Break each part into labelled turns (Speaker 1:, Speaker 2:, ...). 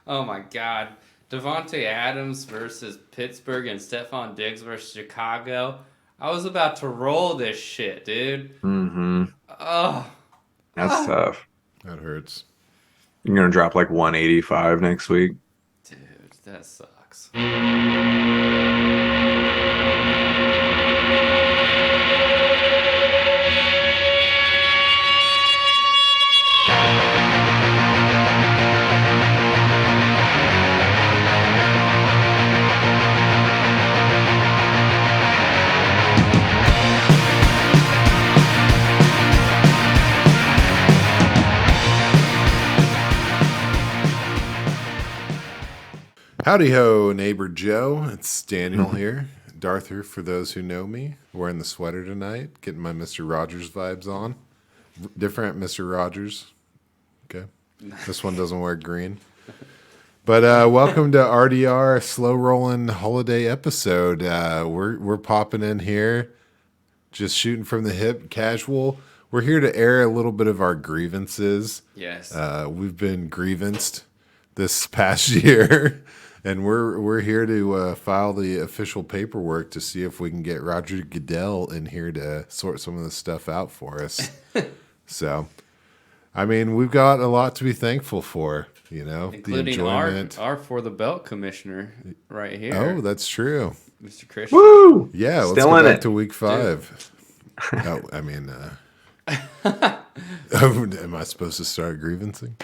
Speaker 1: Oh my God. Devontae Adams versus Pittsburgh and Stephon Diggs versus Chicago. I was about to roll this shit, dude.
Speaker 2: Mm-hmm.
Speaker 1: Oh,
Speaker 2: That's
Speaker 1: oh.
Speaker 2: tough.
Speaker 3: That hurts.
Speaker 2: You're gonna drop like 185 next week.
Speaker 1: Dude, that sucks.
Speaker 3: Howdy ho, neighbor Joe. It's Daniel here. Darther, for those who know me. Wearing the sweater tonight, getting my Mr. Rogers vibes on. Different Mr. Rogers. Okay. This one doesn't wear green. But welcome to RDR Slow Rolling Holiday episode. We're popping in here, just shooting from the hip, casual. We're here to air a little bit of our grievances.
Speaker 1: Yes.
Speaker 3: We've been grievanced this past year, and we're here to file the official paperwork to see if we can get Roger Goodell in here to sort some of this stuff out for us. So, I mean, we've got a lot to be thankful for, the
Speaker 1: Including
Speaker 3: enjoyment.
Speaker 1: our for the belt commissioner right here.
Speaker 3: Oh, that's true.
Speaker 1: Mr. Christian.
Speaker 2: Woo!
Speaker 3: Yeah, let's
Speaker 2: Still
Speaker 3: go
Speaker 2: in
Speaker 3: back
Speaker 2: it.
Speaker 3: to week 5. Oh, I mean, am I supposed to start grievancing?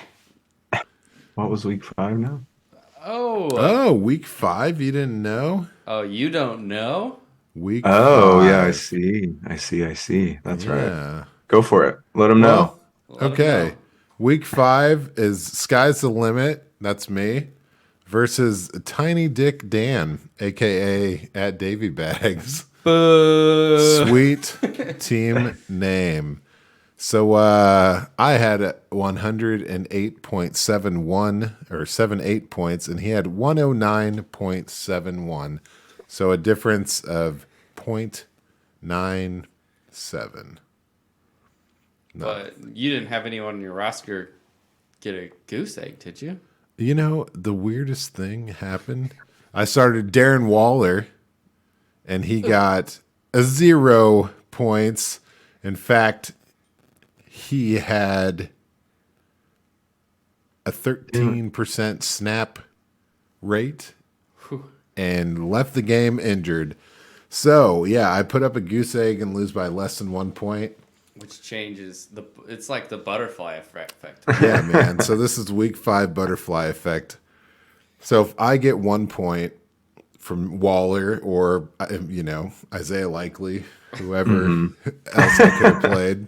Speaker 2: What was week 5 now?
Speaker 1: Oh,
Speaker 3: Week 5? You didn't know?
Speaker 1: you don't know?
Speaker 3: Week
Speaker 2: Oh, yeah, I
Speaker 3: 5.
Speaker 2: see. That's right.
Speaker 3: Yeah.
Speaker 2: Go for it. Let them know.
Speaker 3: Well,
Speaker 1: Let 'em
Speaker 3: okay.
Speaker 1: know.
Speaker 3: Week 5 is Sky's the Limit. That's me. Versus Tiny Dick Dan, a.k.a. at Davy Bags.
Speaker 1: Boo.
Speaker 3: Sweet team name. So I had 108.71 or 78 points, and he had 109.71. So a difference of 0.97.
Speaker 1: But you didn't have anyone on your roster get a goose egg, did you?
Speaker 3: The weirdest thing happened. I started Darren Waller, and he got a 0 points. In fact, he had a 13% snap rate and left the game injured. So, yeah, I put up a goose egg and lose by less than 1 point.
Speaker 1: Which changes it's like the butterfly effect.
Speaker 3: Yeah, man. So this is week 5 butterfly effect. So if I get 1 point from Waller or, Isaiah Likely, whoever else I could have played,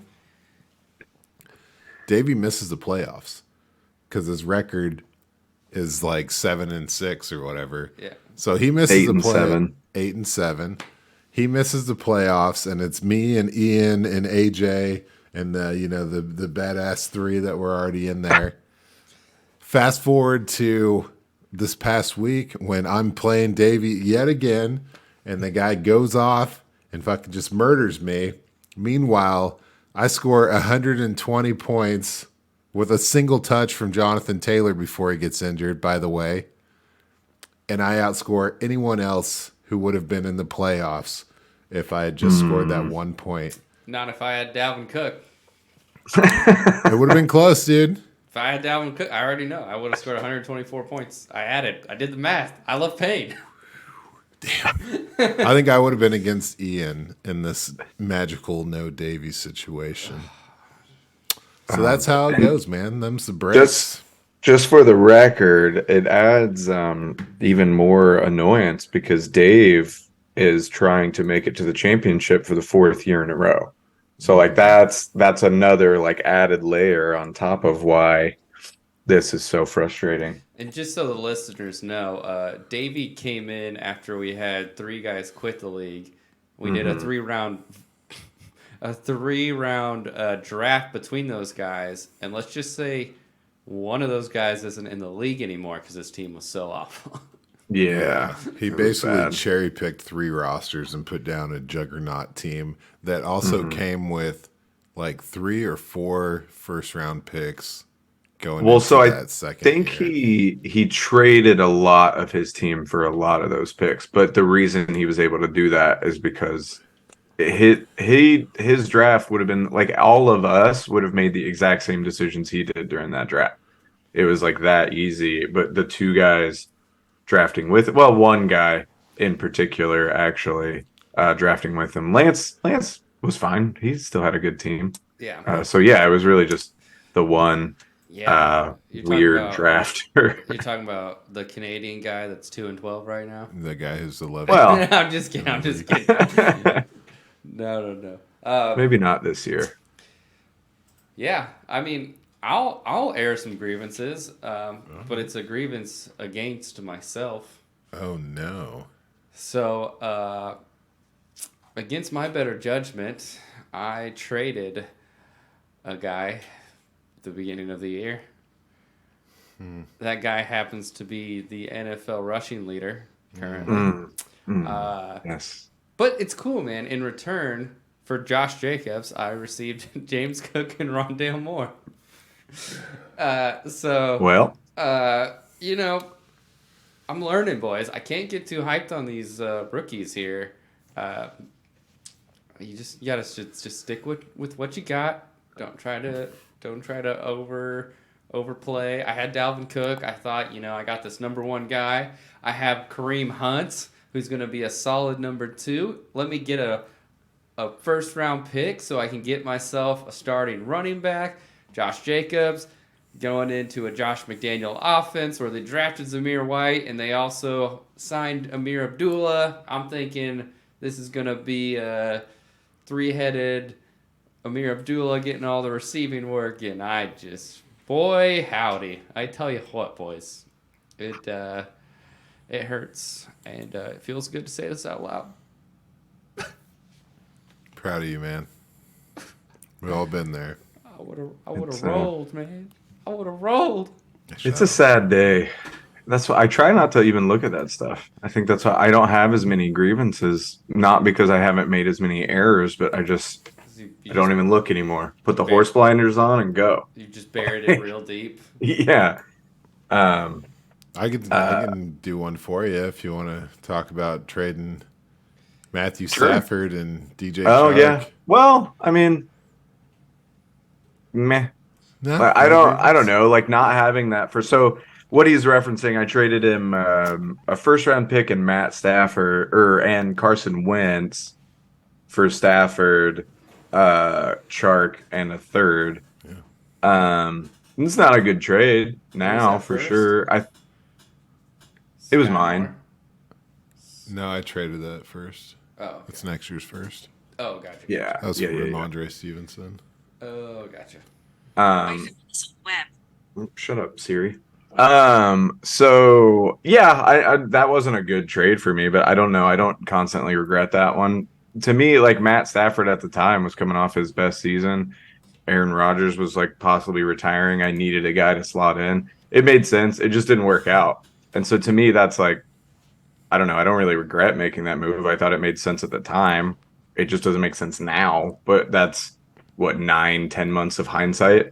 Speaker 3: Davey misses the playoffs because his record is like 7-6 or whatever.
Speaker 1: Yeah.
Speaker 3: So he misses the
Speaker 2: 8-7.
Speaker 3: 8-7. He misses the playoffs, and it's me and Ian and AJ and the badass 3 that were already in there. Fast forward to this past week when I'm playing Davey yet again, and the guy goes off and fucking just murders me. Meanwhile, I score 120 points with a single touch from Jonathan Taylor before he gets injured, by the way. And I outscore anyone else who would have been in the playoffs if I had just scored that 1 point.
Speaker 1: Not if I had Dalvin Cook.
Speaker 3: It would have been close, dude.
Speaker 1: If I had Dalvin Cook, I already know. I would have scored 124 points. I did the math. I love pain.
Speaker 3: I think I would have been against Ian in this magical no Davies situation. So that's how it goes, man. Them's the breaks.
Speaker 2: Just for the record, it adds even more annoyance because Dave is trying to make it to the championship for the 4th year in a row. So like that's another like added layer on top of why this is so frustrating.
Speaker 1: And just so the listeners know, Davey came in after we had 3 guys quit the league. We did a 3-round draft between those guys, and let's just say one of those guys isn't in the league anymore because his team was so awful.
Speaker 3: Yeah. He
Speaker 2: it was
Speaker 3: basically
Speaker 2: bad.
Speaker 3: cherry picked 3 rosters and put down a juggernaut team that also came with like 3 or 4 first round picks going
Speaker 2: Well,
Speaker 3: into
Speaker 2: so I
Speaker 3: that second
Speaker 2: think
Speaker 3: year.
Speaker 2: he traded a lot of his team for a lot of those picks, but the reason he was able to do that is because his draft would have been like all of us would have made the exact same decisions he did during that draft. It was like that easy, but the two guys drafting with well, one guy in particular actually drafting with him, Lance was fine. He still had a good team.
Speaker 1: Yeah.
Speaker 2: So yeah, it was really just the one
Speaker 1: Yeah. You're talking
Speaker 2: weird
Speaker 1: about
Speaker 2: drafter.
Speaker 1: you're talking about the Canadian guy that's 2-12 right now.
Speaker 3: The guy who's 11.
Speaker 2: Well,
Speaker 1: I'm just kidding. I'm just kidding. No.
Speaker 2: maybe not this year.
Speaker 1: Yeah, I mean, I'll air some grievances, but it's a grievance against myself.
Speaker 3: Oh no.
Speaker 1: So, against my better judgment, I traded a guy at the beginning of the year. That guy happens to be the NFL rushing leader currently.
Speaker 2: Yes.
Speaker 1: But it's cool, man. In return for Josh Jacobs, I received James Cook and Rondale Moore.
Speaker 2: Well,
Speaker 1: You know, I'm learning, boys. I can't get too hyped on these rookies here. You gotta just stick with what you got. Don't try to overplay. I had Dalvin Cook. I thought, I got this number one guy. I have Kareem Hunt, who's gonna be a solid number two. Let me get a first round pick so I can get myself a starting running back. Josh Jacobs going into a Josh McDaniel offense where they drafted Zamir White and they also signed Amir Abdullah. I'm thinking this is going to be a three-headed Amir Abdullah getting all the receiving work, and boy howdy. I tell you what, boys, it hurts, and it feels good to say this out loud.
Speaker 3: Proud of you, man. We've all been there.
Speaker 1: I would have rolled, man. I would have rolled.
Speaker 2: it's a sad day. That's why I try not to even look at that stuff. I think that's why I don't have as many grievances. Not because I haven't made as many errors, but I don't even look anymore. Put the horse blinders on and go.
Speaker 1: You just buried it real deep.
Speaker 2: Yeah.
Speaker 3: I can do one for you if you want to talk about trading Matthew Stafford and DJ
Speaker 2: Oh
Speaker 3: Chark.
Speaker 2: yeah. Well, I mean, meh.
Speaker 3: No,
Speaker 2: I don't know. Like not having that so what he's referencing, I traded him a first round pick and Matt Stafford and Carson Wentz for Stafford, Chark, and a third.
Speaker 3: Yeah.
Speaker 2: It's not a good trade now for
Speaker 1: first?
Speaker 2: sure. It was mine.
Speaker 3: No, I traded that first.
Speaker 1: Oh, okay.
Speaker 3: It's next year's first.
Speaker 1: Oh, gotcha.
Speaker 2: Yeah.
Speaker 3: That was
Speaker 2: yeah,
Speaker 3: for
Speaker 2: yeah,
Speaker 3: Ramondre Stevenson.
Speaker 1: Oh, gotcha.
Speaker 2: Shut up, Siri. So yeah, I that wasn't a good trade for me, but I don't know. I don't constantly regret that one. To me, like Matt Stafford at the time was coming off his best season. Aaron Rodgers was like possibly retiring. I needed a guy to slot in. It made sense. It just didn't work out. And so to me, that's like, I don't know. I don't really regret making that move. I thought it made sense at the time. It just doesn't make sense now. But that's what 9-10 months of hindsight.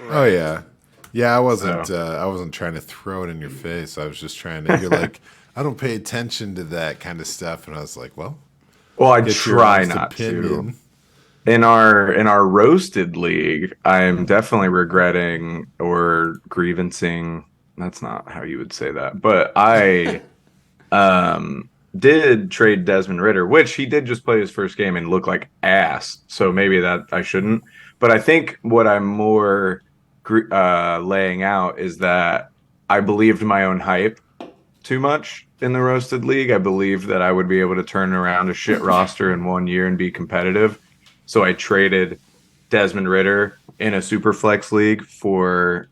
Speaker 3: Oh yeah, yeah. I wasn't trying to throw it in your face. I was just trying to. You're like, I don't pay attention to that kind of stuff, and I was like, well,
Speaker 2: I
Speaker 3: get your
Speaker 2: try
Speaker 3: honest
Speaker 2: not
Speaker 3: opinion.
Speaker 2: to. In our roasted league, I'm definitely regretting or grievancing. That's not how you would say that, but I did trade Desmond Ridder, which he did just play his first game and look like ass. So maybe that I shouldn't. But I think what I'm more laying out is that I believed my own hype too much in the roasted league. I believed that I would be able to turn around a shit roster in 1 year and be competitive. So I traded Desmond Ridder in a super flex league for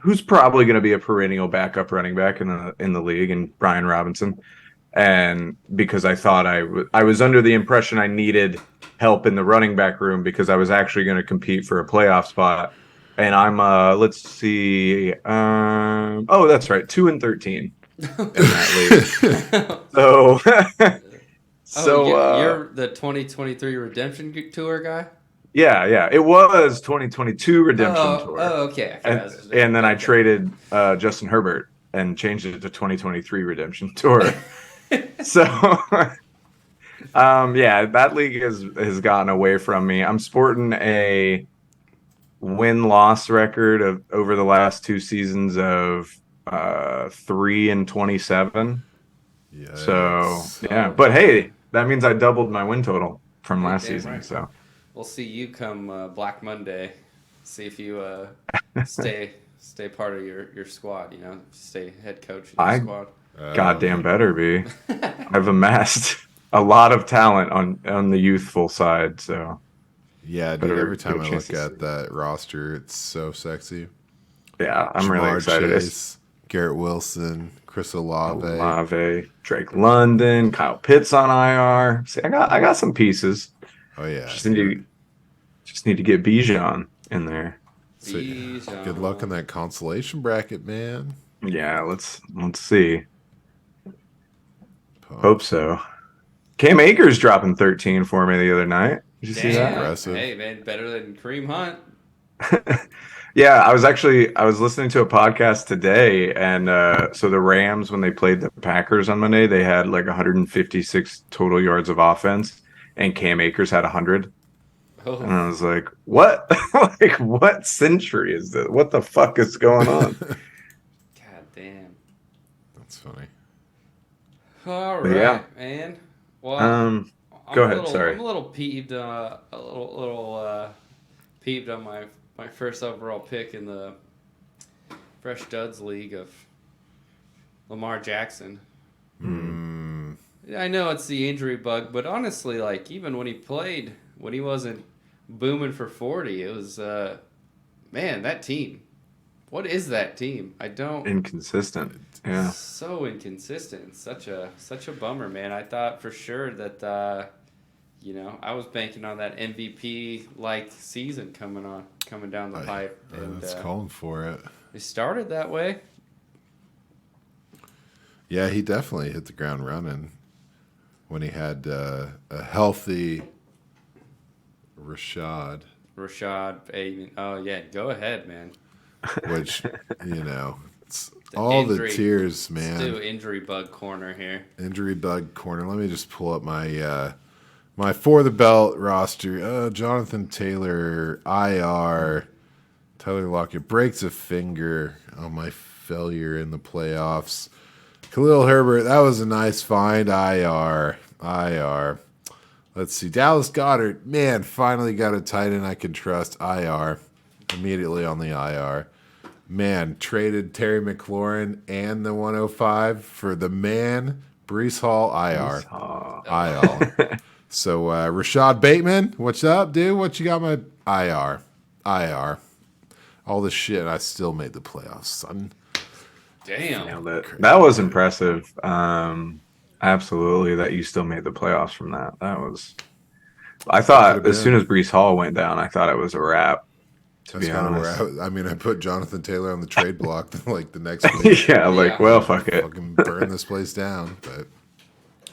Speaker 2: who's probably going to be a perennial backup running back in the league, and Brian Robinson. And because I thought I was under the impression I needed help in the running back room because I was actually going to compete for a playoff spot. And I'm let's see, that's right, 2-13 in that league. So
Speaker 1: you're the 2023 Redemption Tour guy?
Speaker 2: Yeah. It was 2022 Redemption Tour.
Speaker 1: Oh, okay.
Speaker 2: And then I traded Justin Herbert and changed it to 2023 Redemption Tour. So, yeah, that league has gotten away from me. I'm sporting a win-loss record of over the last 2 seasons of 3-27. So, yeah. But hey, that means I doubled my win total from last season.
Speaker 1: Right.
Speaker 2: So
Speaker 1: we'll see you come Black Monday. See if you stay part of your squad. You know, stay head coach in your squad.
Speaker 2: Goddamn better be. I've amassed a lot of talent on the youthful side. So
Speaker 3: yeah, dude. Every time I look at that roster, it's so sexy.
Speaker 2: Yeah, I'm really excited.
Speaker 3: Chase, Garrett Wilson, Chris
Speaker 2: Olave, Drake London, Kyle Pitts on IR. See, I got some pieces.
Speaker 3: Oh yeah,
Speaker 2: just need to get Bijan in there.
Speaker 3: So, good luck in that consolation bracket, man.
Speaker 2: Yeah, let's see. Hope so. Cam Akers dropping 13 for me the other night. Did you see that?
Speaker 3: Impressive.
Speaker 1: Hey man, better than Kareem Hunt.
Speaker 2: Yeah, I was listening to a podcast today, and so the Rams, when they played the Packers on Monday, they had like 156 total yards of offense, and Cam Akers had 100. Oh. And I was like, "What? Like, what century is this? What the fuck is going on?"
Speaker 1: God damn,
Speaker 3: that's funny.
Speaker 1: All right, man. Well,
Speaker 2: go ahead. Sorry,
Speaker 1: I'm a little peeved. Peeved on my first overall pick in the Fresh Duds League of Lamar Jackson. I know it's the injury bug, but honestly, like even when he played, when he wasn't booming for 40, it was man, that team. What is that team? I don't.
Speaker 2: Inconsistent. Yeah.
Speaker 1: So inconsistent. Such a bummer, man. I thought for sure that I was banking on that MVP like season coming down the pipe. And
Speaker 3: that's calling for it.
Speaker 1: It started that way.
Speaker 3: Yeah, he definitely hit the ground running when he had a healthy Rashad.
Speaker 1: Oh yeah, go ahead, man.
Speaker 3: Which it's all the tears, man.
Speaker 1: Let's do injury bug corner here.
Speaker 3: Injury bug corner. Let me just pull up my my for the belt roster. Jonathan Taylor, IR. Tyler Lockett breaks a finger on my failure in the playoffs. Khalil Herbert, that was a nice find. IR. Let's see. Dallas Goedert, man, finally got a tight end I can trust. IR. Immediately on the IR. Man, traded Terry McLaurin and the 105 for the man, Breece Hall, IR. IR. So, Rashad Bateman, what's up, dude? What you got my IR? All this shit, I still made the playoffs, son.
Speaker 1: Damn.
Speaker 2: That was impressive. Absolutely, that you still made the playoffs from that. I thought as soon as Breece Hall went down, I thought it was a wrap. To be honest,
Speaker 3: I put Jonathan Taylor on the trade block like the next week.
Speaker 2: Well, fuck it.
Speaker 3: Fucking burn this place down. But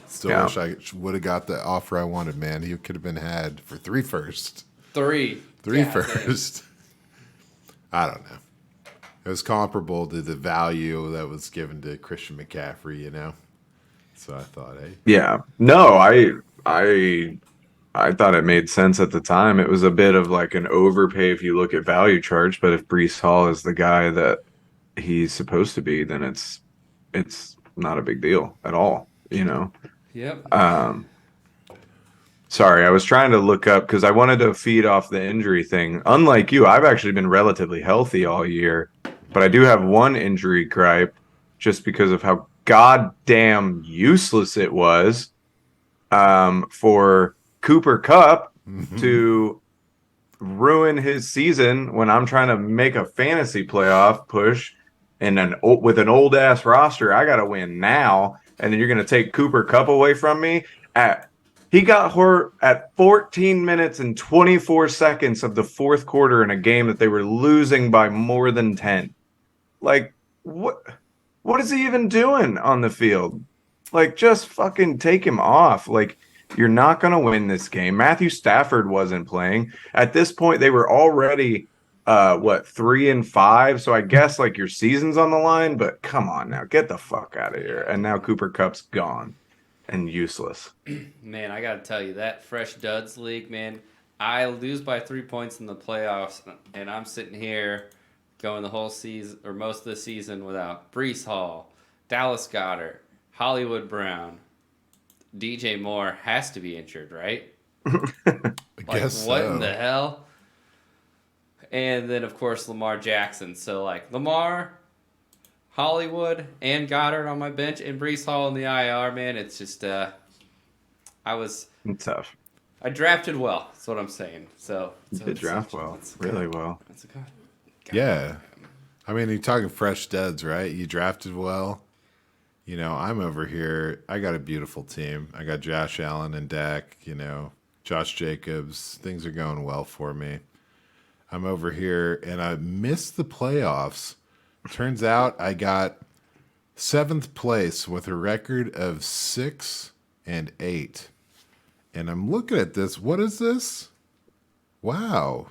Speaker 3: still wish I would have got the offer I wanted, man. He could have been had for 3 first.
Speaker 1: Three
Speaker 3: first. I don't know. It was comparable to the value that was given to Christian McCaffrey, So I thought, hey.
Speaker 2: Yeah. No, I thought it made sense at the time. It was a bit of like an overpay if you look at value charge, but if Breece Hall is the guy that he's supposed to be, then it's not a big deal at all,
Speaker 1: Yep.
Speaker 2: Sorry, I was trying to look up because I wanted to feed off the injury thing. Unlike you, I've actually been relatively healthy all year, but I do have one injury gripe just because of how goddamn useless it was for Cooper Kupp to ruin his season when I'm trying to make a fantasy playoff push with an old ass roster. I got to win now, and then you're going to take Cooper Kupp away from me. He got hurt at 14 minutes and 24 seconds of the fourth quarter in a game that they were losing by more than 10. Like, what is he even doing on the field? Like, just fucking take him off. Like, You're not going to win this game. Matthew Stafford wasn't playing. At this point, they were already 3-5. So I guess like your season's on the line, but come on now, get the fuck out of here. And now Cooper Kupp's gone and useless.
Speaker 1: Man, I gotta tell you, that Fresh Duds League, man, I lose by 3 points in the playoffs, and I'm sitting here going the whole season, or most of the season, without Breece Hall, Dallas Goedert, Hollywood Brown, DJ Moore has to be injured, right?
Speaker 3: I guess
Speaker 1: what
Speaker 3: so.
Speaker 1: in the hell? And then, of course, Lamar Jackson. So, like, Lamar, Hollywood, and Goddard on my bench, and Breece Hall in the IR, man. It's just,
Speaker 2: It's tough.
Speaker 1: I drafted well. That's what I'm saying. So
Speaker 2: You did draft well. Really well.
Speaker 1: That's a good.
Speaker 3: Yeah. I mean, you're talking fresh duds, right? You drafted well. You know, I'm over here. I got a beautiful team. I got Josh Allen and Dak, you know, Josh Jacobs. Things are going well for me. I'm over here and I missed the playoffs. Turns out I got 7th place with a record of 6-8. And I'm looking at this. What is this? Wow.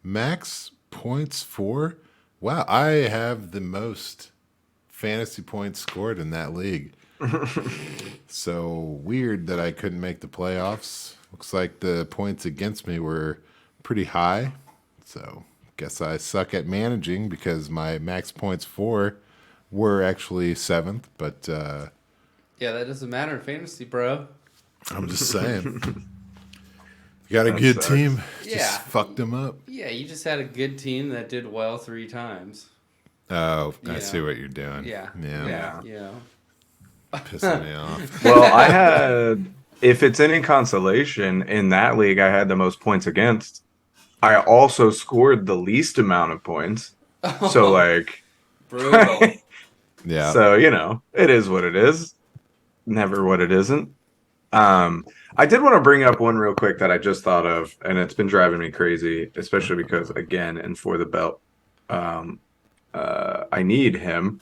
Speaker 3: Max points for? Wow, I have the most fantasy points scored in that league. So weird that I couldn't make the playoffs. Looks like the points against me were pretty high. So guess I suck at managing because my max points for were actually 7th. But
Speaker 1: Yeah, that doesn't matter in fantasy, bro.
Speaker 3: I'm just saying. You got a
Speaker 2: That
Speaker 3: good
Speaker 2: sucks.
Speaker 3: team.
Speaker 1: Yeah.
Speaker 3: Just fucked them up.
Speaker 1: Yeah, you just had a good team that did well 3 times.
Speaker 3: Oh, I
Speaker 1: Yeah.
Speaker 3: see what you're doing.
Speaker 1: Yeah.
Speaker 3: Yeah.
Speaker 1: Yeah.
Speaker 3: Pissing me off.
Speaker 2: Well, I had, if it's any consolation, in that league, I had the most points against. I also scored the least amount of points. So, like,
Speaker 1: Brutal.
Speaker 3: Yeah.
Speaker 2: so, you know, it is what it is. Never what it isn't. I did want to bring up one real quick that I just thought of, and it's been driving me crazy, especially because, again, and for the belt, I need him.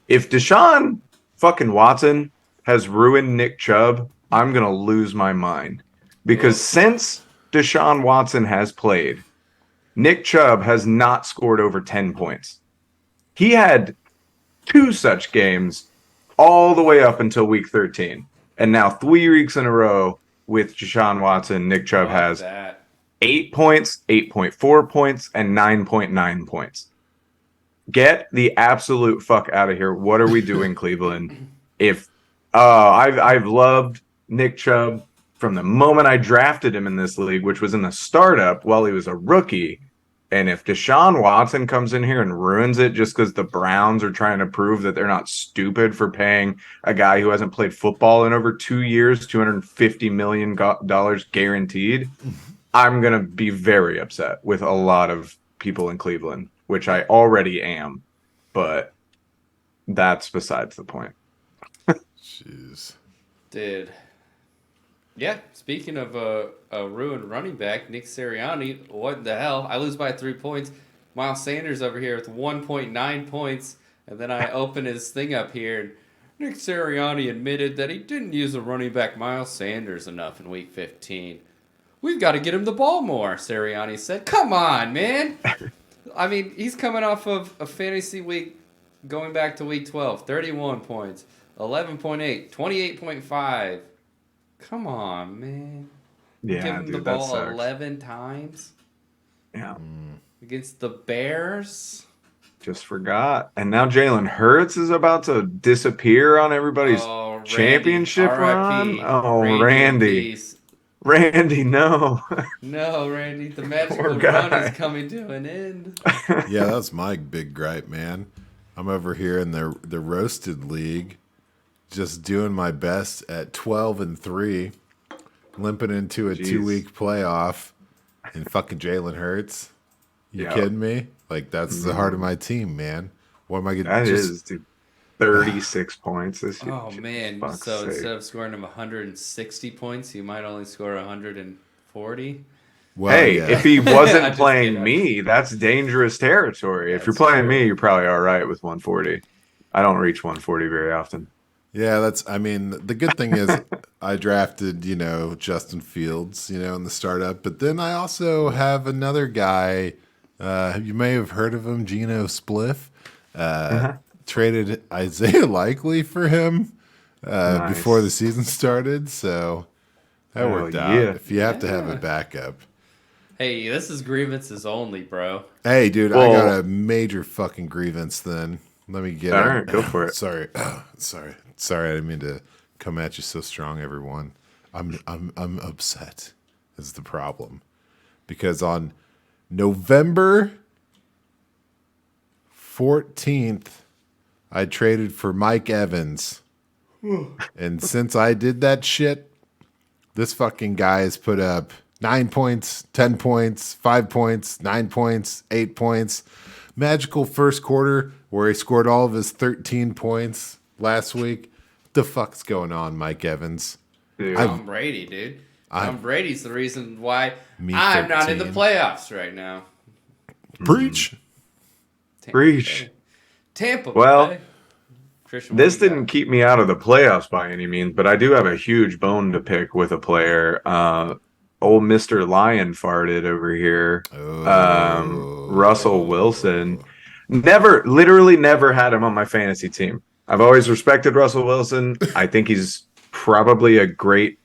Speaker 2: If Deshaun fucking Watson has ruined Nick Chubb, I'm going to lose my mind. Because since Deshaun Watson has played, Nick Chubb has not scored over 10 points. He had 2 such games all the way up until week 13. And now 3 weeks in a row with Deshaun Watson, Nick Chubb
Speaker 1: Fuck
Speaker 2: has
Speaker 1: that.
Speaker 2: 8 points, 8.4 points, and 9.9 points. Get the absolute fuck out of here. What are we doing, Cleveland? If I've loved Nick Chubb from the moment I drafted him in this league, which was in the startup while he was a rookie. And if Deshaun Watson comes in here and ruins it just because the Browns are trying to prove that they're not stupid for paying a guy who hasn't played football in over 2 years, $250 million guaranteed, I'm going to be very upset with a lot of people in Cleveland, which I already am. But that's besides the point.
Speaker 3: Jeez.
Speaker 1: Dude. Yeah, speaking of a ruined running back, Nick Sirianni, what the hell? I lose by 3 points. Miles Sanders over here with 1.9 points. And then I open his thing up here, and Nick Sirianni admitted that he didn't use the running back Miles Sanders enough in Week 15. We've got to get him the ball more, Sirianni said. Come on, man. I mean, he's coming off of a fantasy week going back to Week 12. 31 points, 11.8, 28.5. Come on, man.
Speaker 2: Yeah,
Speaker 1: Give him
Speaker 2: dude,
Speaker 1: the
Speaker 2: that
Speaker 1: ball
Speaker 2: sucks.
Speaker 1: 11 times
Speaker 2: Yeah,
Speaker 1: against the Bears.
Speaker 2: just forgot. And now Jalen Hurts is about to disappear on everybody's
Speaker 1: Oh, Randy,
Speaker 2: championship run.
Speaker 1: RIP.
Speaker 2: Oh,
Speaker 1: in
Speaker 2: Randy.
Speaker 1: peace.
Speaker 2: Randy, no.
Speaker 1: No, Randy, the magical
Speaker 2: Poor
Speaker 1: run
Speaker 2: guy.
Speaker 1: is coming to an end.
Speaker 3: Yeah, that's my big gripe, man. I'm over here in the roasted league, just doing my best at 12-3, limping into a
Speaker 2: Jeez.
Speaker 3: 2-week playoff, and fucking Jalen Hurts. You
Speaker 2: Yeah.
Speaker 3: kidding me? Like that's the heart of my team, man. What am I gonna?
Speaker 2: That
Speaker 3: just,
Speaker 2: is, dude. 36 points this year.
Speaker 1: Oh, man.
Speaker 2: Fuck's
Speaker 1: So
Speaker 2: sake.
Speaker 1: instead of scoring him 160 points, you might only score 140.
Speaker 3: Well,
Speaker 2: Hey,
Speaker 3: yeah.
Speaker 2: if he
Speaker 1: I'm
Speaker 2: wasn't
Speaker 1: just
Speaker 2: playing
Speaker 1: kidding.
Speaker 2: me, that's dangerous territory. If you're
Speaker 1: That's
Speaker 2: playing
Speaker 1: true.
Speaker 2: me, you're probably all right with 140. I don't reach 140 very often.
Speaker 3: Yeah, I mean, the good thing is I drafted, Justin Fields, in the startup, but then I also have another guy, you may have heard of him, Geno Spliff,
Speaker 2: Uh-huh.
Speaker 3: traded Isaiah Likely for him before the
Speaker 2: Nice.
Speaker 3: season started, so that
Speaker 2: Hell
Speaker 3: worked out.
Speaker 2: yeah.
Speaker 3: If you have to have a
Speaker 1: Yeah.
Speaker 3: backup.
Speaker 1: Hey, this is grievances only, bro.
Speaker 3: Hey, dude, I got a
Speaker 2: Well,
Speaker 3: major fucking grievance then. Let me get
Speaker 2: all
Speaker 3: up.
Speaker 2: right, go for it.
Speaker 3: Sorry. Sorry, I didn't mean to come at you so strong, everyone. I'm upset is the problem. Because on November 14th, I traded for Mike Evans. And since I did that shit, this fucking guy has put up 9 points, 10 points, 5 points, 9 points, 8 points. Magical first quarter where he scored all of his 13 points last week. What the fuck's going on, Mike Evans?
Speaker 2: Dude.
Speaker 1: Tom Brady, dude. Tom Brady's the reason why
Speaker 3: Me
Speaker 1: I'm not in the
Speaker 3: 13.
Speaker 1: playoffs right now.
Speaker 3: Preach.
Speaker 1: Tampa
Speaker 2: Preach.
Speaker 1: Bay. Tampa
Speaker 2: Well,
Speaker 1: Bay. Christian, what
Speaker 2: This
Speaker 1: do you
Speaker 2: didn't
Speaker 1: got?
Speaker 2: keep me out of the playoffs by any means, but I do have a huge bone to pick with a player. Old Mr. Lion farted over here. Russell Wilson. Literally never had him on my fantasy team. I've always respected Russell Wilson. I think he's probably a great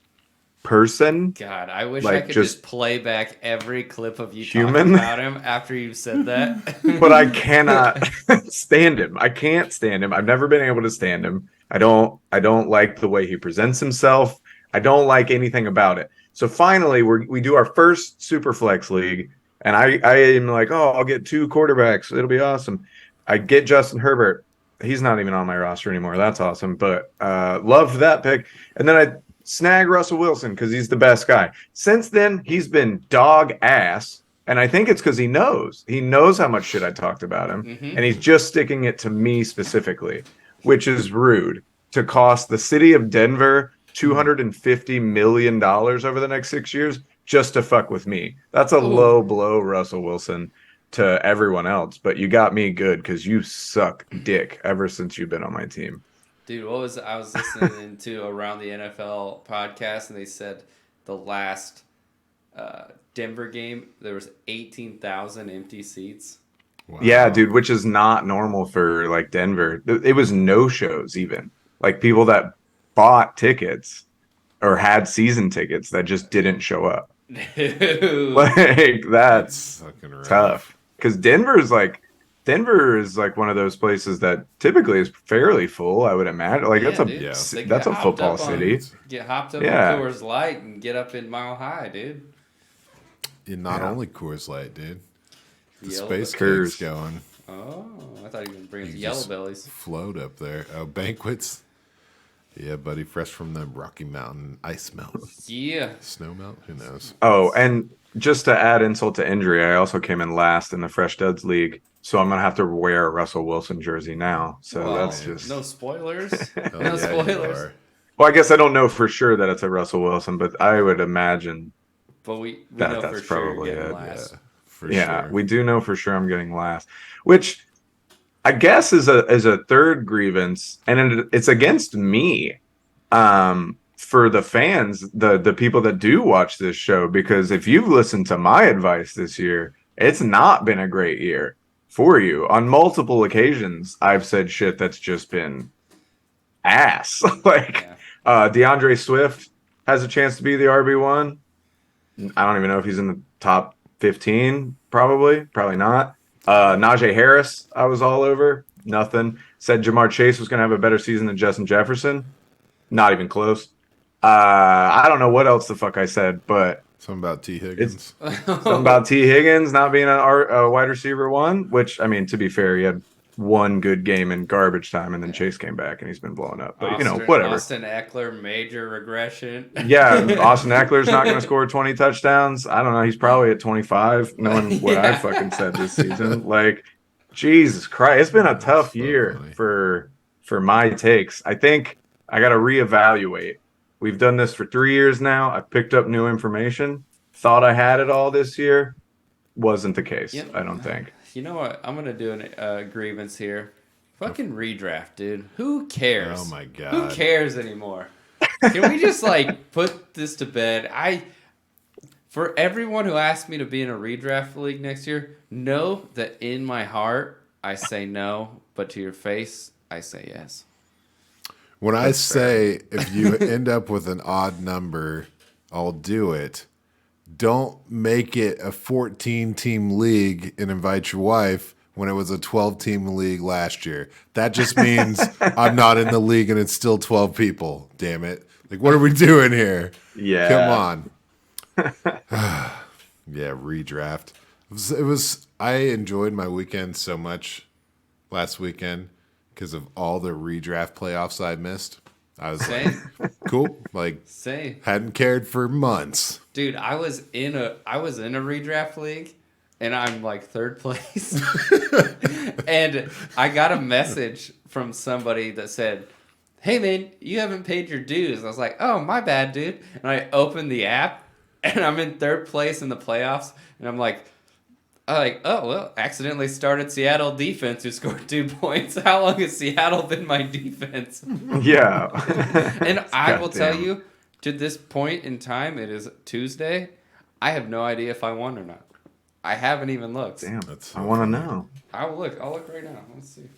Speaker 2: person.
Speaker 1: God, I wish I
Speaker 2: Like,
Speaker 1: could
Speaker 2: just
Speaker 1: just play back every clip of you
Speaker 2: human.
Speaker 1: talking about him after you said that.
Speaker 2: But I cannot stand him. I can't stand him. I've never been able to stand him. I don't like the way he presents himself. I don't like anything about it. So finally we do our first super flex league and I am like, "Oh, I'll get 2 quarterbacks. It'll be awesome." I get Justin Herbert. He's not even on my roster anymore. That's awesome. But loved that pick. And then I snag Russell Wilson because he's the best guy. Since then, he's been dog ass. And I think it's because he knows. He knows how much shit I talked about him.
Speaker 1: Mm-hmm.
Speaker 2: And he's just sticking it to me specifically, which is rude to cost the city of Denver $250 million over the next 6 years just to fuck with me. That's a
Speaker 1: Ooh.
Speaker 2: low blow, Russell Wilson, to everyone else. But you got me good because you suck dick ever since you've been on my team.
Speaker 1: Dude, I was listening to Around the NFL podcast, and they said the last Denver game there was 18,000 empty seats.
Speaker 3: Wow.
Speaker 2: Yeah, dude, which is not normal for like Denver. It was no shows even. Like people that bought tickets or had season tickets that just didn't show up.
Speaker 1: Dude.
Speaker 2: Like that's
Speaker 3: Fucking rough.
Speaker 2: tough. Because Denver is like one of those places that typically is fairly full, I would imagine. Like
Speaker 1: Yeah,
Speaker 2: that's a
Speaker 1: dude.
Speaker 3: Yeah.
Speaker 1: They
Speaker 2: that's
Speaker 1: get
Speaker 2: a
Speaker 1: hopped
Speaker 2: football
Speaker 1: up on-
Speaker 2: city.
Speaker 1: Get hopped up
Speaker 2: Yeah.
Speaker 1: on Coors Light and get up in Mile High, dude.
Speaker 3: And not
Speaker 2: Yeah.
Speaker 3: only Coors Light, dude. The
Speaker 1: Yellow
Speaker 3: space
Speaker 2: Bellies.
Speaker 3: cake's going.
Speaker 1: Oh, I thought you were going to bring up the
Speaker 3: You
Speaker 1: Yellow
Speaker 3: just
Speaker 1: Bellies.
Speaker 3: Float up there. Oh, banquets. Yeah, buddy. Fresh from the Rocky Mountain ice melt.
Speaker 1: Yeah.
Speaker 3: Snow melt? Who knows?
Speaker 2: Oh, and just to add insult to injury, I also came in last in the Fresh Duds League, so I'm gonna have to wear a Russell Wilson jersey now. So
Speaker 1: Well,
Speaker 2: that's just
Speaker 1: no spoilers.
Speaker 3: Hell
Speaker 1: no
Speaker 3: yeah, you
Speaker 1: spoilers.
Speaker 3: are.
Speaker 2: Well, I guess I don't know for sure that it's a Russell Wilson, but I would imagine.
Speaker 1: But we
Speaker 2: That-
Speaker 1: know
Speaker 2: that's
Speaker 1: for sure
Speaker 2: probably
Speaker 1: you're getting
Speaker 2: it.
Speaker 1: last.
Speaker 3: Yeah, for
Speaker 2: Yeah,
Speaker 3: sure.
Speaker 2: we do know for sure I'm getting last, which I guess is a third grievance, and it's against me. For the fans, the people that do watch this show, because if you've listened to my advice this year, it's not been a great year for you. On multiple occasions, I've said shit that's just been ass. Like DeAndre Swift has a chance to be the RB1. I don't even know if he's in the top 15, probably not. Najee Harris, I was all over. Nothing. Said Jamar Chase was going to have a better season than Justin Jefferson. Not even close. I don't know what else the fuck I said, but
Speaker 3: Something about T. Higgins.
Speaker 2: something about T. Higgins not being a wide receiver one, which, I mean, to be fair, he had one good game in garbage time, and then Chase came back, and he's been blowing up. But, whatever.
Speaker 1: Austin Eckler, major regression.
Speaker 2: Yeah, Austin Eckler's not going to score 20 touchdowns. I don't know. He's probably at 25, knowing what I fucking said this season. Like, Jesus Christ. It's been a tough
Speaker 3: so
Speaker 2: year
Speaker 3: funny.
Speaker 2: for my takes. I think I got to reevaluate. We've done this for 3 years now. I've picked up new information. Thought I had it all this year. Wasn't the case,
Speaker 1: Yeah.
Speaker 2: I don't think.
Speaker 1: You know what? I'm going to do a grievance here. Fucking redraft, dude. Who cares?
Speaker 3: Oh my god.
Speaker 1: Who cares anymore? Can we just like put this to bed? For everyone who asked me to be in a redraft league next year, know that in my heart I say no, but to your face I say yes.
Speaker 3: When I say if you end up with an odd number, I'll do it. Don't make it a 14-team league and invite your wife when it was a 12-team league last year. That just means I'm not in the league and it's still 12 people. Damn it. Like, what are we doing here?
Speaker 2: Yeah.
Speaker 3: Come on. Yeah, redraft. I enjoyed my weekend so much last weekend because of all the redraft playoffs I missed. I was
Speaker 1: Same.
Speaker 3: like, cool. Like,
Speaker 1: Same.
Speaker 3: hadn't cared for months.
Speaker 1: Dude, I was in a redraft league and I'm like third place. And I got a message from somebody that said, "Hey man, you haven't paid your dues." I was like, "Oh, my bad, dude." And I opened the app and I'm in third place in the playoffs and I'm like, oh, well, accidentally started Seattle defense who scored 2 points. How long has Seattle been my defense?
Speaker 2: Yeah.
Speaker 1: And I will tell
Speaker 2: Goddamn.
Speaker 1: you, to this point in time, it is Tuesday. I have no idea if I won or not. I haven't even looked.
Speaker 2: Damn.
Speaker 3: That's so
Speaker 2: I want to
Speaker 3: funny.
Speaker 2: know.
Speaker 1: I'll look right now. Let's see.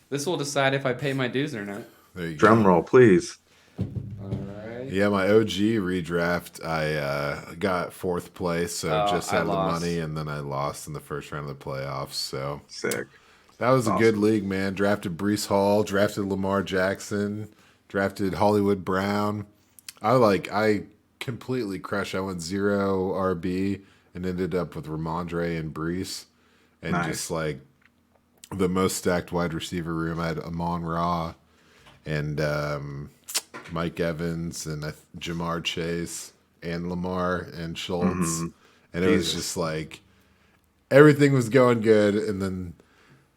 Speaker 1: This will decide if I pay my dues or not.
Speaker 3: There you
Speaker 2: Drum
Speaker 3: go.
Speaker 2: roll, please.
Speaker 1: All right.
Speaker 3: Yeah, my OG redraft, I got fourth place, so
Speaker 1: Oh,
Speaker 3: just
Speaker 1: I
Speaker 3: had the
Speaker 1: lost.
Speaker 3: money, and then I lost in the first round of the playoffs. So
Speaker 2: Sick.
Speaker 3: that was a
Speaker 2: Awesome.
Speaker 3: good league, man. Drafted Brees Hall, drafted Lamar Jackson, drafted Hollywood Brown. I completely crushed. I went 0 RB and ended up with Ramondre and Brees, and
Speaker 2: Nice.
Speaker 3: just like the most stacked wide receiver room. I had Amon-Ra and Mike Evans and Jamar Chase and Lamar and Schultz.
Speaker 2: Mhm.
Speaker 3: And it was
Speaker 2: Jesus.
Speaker 3: just like everything was going good. And then,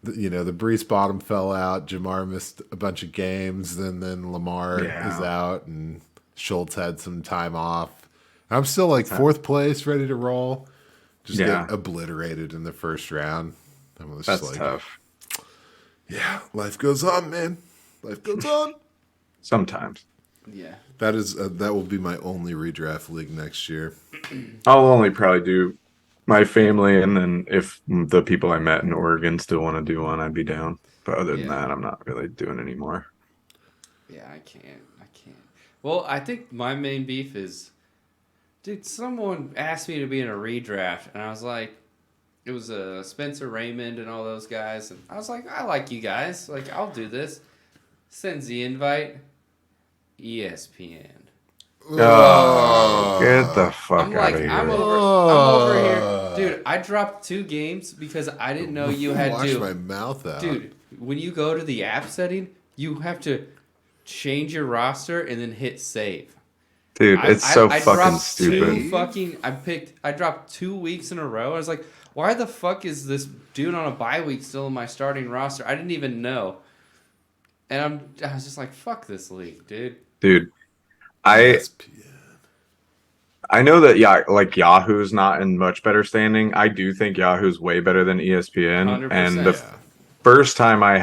Speaker 3: the Brees bottom fell out. Jamar missed a bunch of games. And then Lamar
Speaker 2: Yeah.
Speaker 3: is out and Schultz had some time off. I'm still like fourth place, ready to roll. Just
Speaker 2: Yeah.
Speaker 3: get obliterated in the first round. I was
Speaker 2: That's
Speaker 3: just like,
Speaker 2: tough.
Speaker 3: yeah, life goes on, man. Life goes on.
Speaker 2: Sometimes.
Speaker 1: Yeah.
Speaker 3: That will be my only redraft league next year.
Speaker 2: I'll only probably do my family, and then if the people I met in Oregon still want to do one, I'd be down. But other than
Speaker 1: Yeah.
Speaker 2: that, I'm not really doing anymore.
Speaker 1: Yeah, I can't. Well, I think my main beef is, dude, someone asked me to be in a redraft, and I was like, it was Spencer Raymond and all those guys, and I was like, I like you guys. Like, I'll do this. Sends the invite. ESPN.
Speaker 2: Oh, get the fuck
Speaker 1: I'm
Speaker 2: out
Speaker 1: like,
Speaker 2: of here.
Speaker 1: I'm over here. Dude, I dropped 2 games because I didn't know you had
Speaker 3: Wash
Speaker 1: to.
Speaker 3: my mouth out.
Speaker 1: Dude, when you go to the app setting, you have to change your roster and then hit save.
Speaker 2: Dude, it's so
Speaker 1: I
Speaker 2: fucking
Speaker 1: dropped
Speaker 2: stupid.
Speaker 1: I dropped 2 weeks in a row. I was like, why the fuck is this dude on a bye week still in my starting roster? I didn't even know. And I was just like, fuck this league, dude.
Speaker 2: Dude,
Speaker 3: ESPN.
Speaker 2: I know that Yahoo's not in much better standing. I do think Yahoo's way better than ESPN.
Speaker 1: 100%.
Speaker 2: And the
Speaker 3: Yeah.
Speaker 2: first time I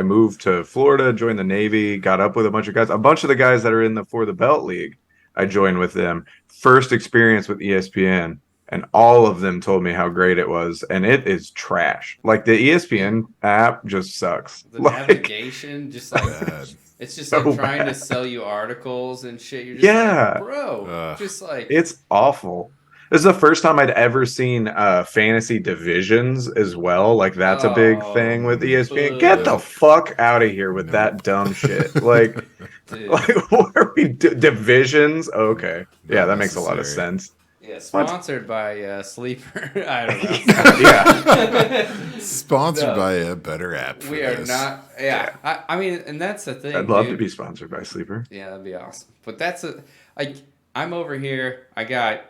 Speaker 2: moved to Florida, joined the Navy, got up with a bunch of guys. A bunch of the guys that are in the For the Belt League, I joined with them. First experience with ESPN, and all of them told me how great it was, and it is trash. Like the ESPN app just sucks.
Speaker 1: The
Speaker 2: Like,
Speaker 1: navigation, just like
Speaker 3: Bad.
Speaker 1: it's just
Speaker 2: So
Speaker 1: like trying to
Speaker 2: bad.
Speaker 1: sell you articles and shit. You're just
Speaker 2: Yeah.
Speaker 1: like, bro,
Speaker 3: Ugh.
Speaker 1: just like
Speaker 2: it's awful. This is the first time I'd ever seen fantasy divisions as well. Like that's a big thing with ESPN. Get the fuck out of here with
Speaker 3: No.
Speaker 2: that dumb shit. Like,
Speaker 1: dude.
Speaker 2: like what are we divisions? Okay, yeah,
Speaker 3: Not
Speaker 2: that makes a lot of
Speaker 3: necessary.
Speaker 2: sense.
Speaker 1: Yeah, sponsored by Sleeper. I don't know.
Speaker 2: Yeah,
Speaker 3: Sponsored
Speaker 1: No.
Speaker 3: by a better app. For
Speaker 1: We are
Speaker 3: this.
Speaker 1: not. Yeah, I mean, and that's the thing.
Speaker 2: I'd love
Speaker 1: dude.
Speaker 2: to be sponsored by Sleeper.
Speaker 1: Yeah, that'd be awesome. But that's I'm over here. I got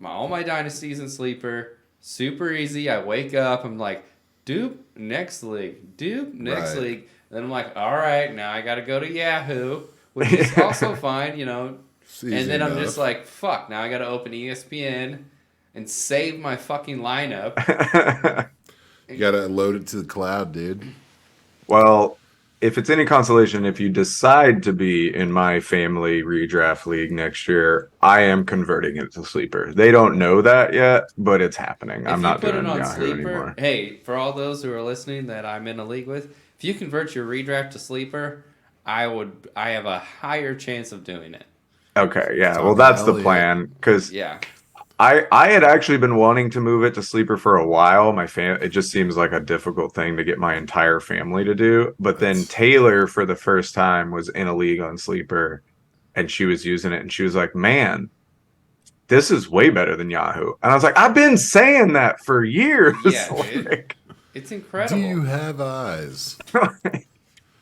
Speaker 1: all my dynasties in Sleeper. Super easy. I wake up. I'm like, dupe, next league. Dupe, next
Speaker 3: Right.
Speaker 1: league. Then I'm like, all right, now I got to go to Yahoo, which is also fine,
Speaker 3: It's
Speaker 1: And
Speaker 3: easy
Speaker 1: then I'm
Speaker 3: enough.
Speaker 1: just like, fuck, now I got to open ESPN and save my fucking lineup.
Speaker 3: You gotta load it to the cloud, dude.
Speaker 2: Well, if it's any consolation, if you decide to be in my family redraft league next year, I am converting it to sleeper. They don't know that yet, but it's happening. I'm
Speaker 1: If you
Speaker 2: not
Speaker 1: put it
Speaker 2: doing
Speaker 1: on
Speaker 2: Yahoo
Speaker 1: sleeper,
Speaker 2: anymore.
Speaker 1: hey, for all those who are listening that I'm in a league with, if you convert your redraft to sleeper, I have a higher chance of doing it.
Speaker 2: Okay, yeah.
Speaker 3: It's
Speaker 2: Well,
Speaker 3: on
Speaker 2: that's the
Speaker 3: Elliot.
Speaker 2: plan because
Speaker 1: Yeah.
Speaker 2: I had actually been wanting to move it to sleeper for a while. It just seems like a difficult thing to get my entire family to do. But then
Speaker 3: That's-
Speaker 2: Taylor, for the first time, was in a league on sleeper, and she was using it, and she was like, "Man, this is way better than Yahoo." And I was like, "I've been saying that for years."
Speaker 1: Yeah, dude.
Speaker 2: Like,
Speaker 1: It's
Speaker 3: Do
Speaker 1: incredible.
Speaker 3: you have eyes?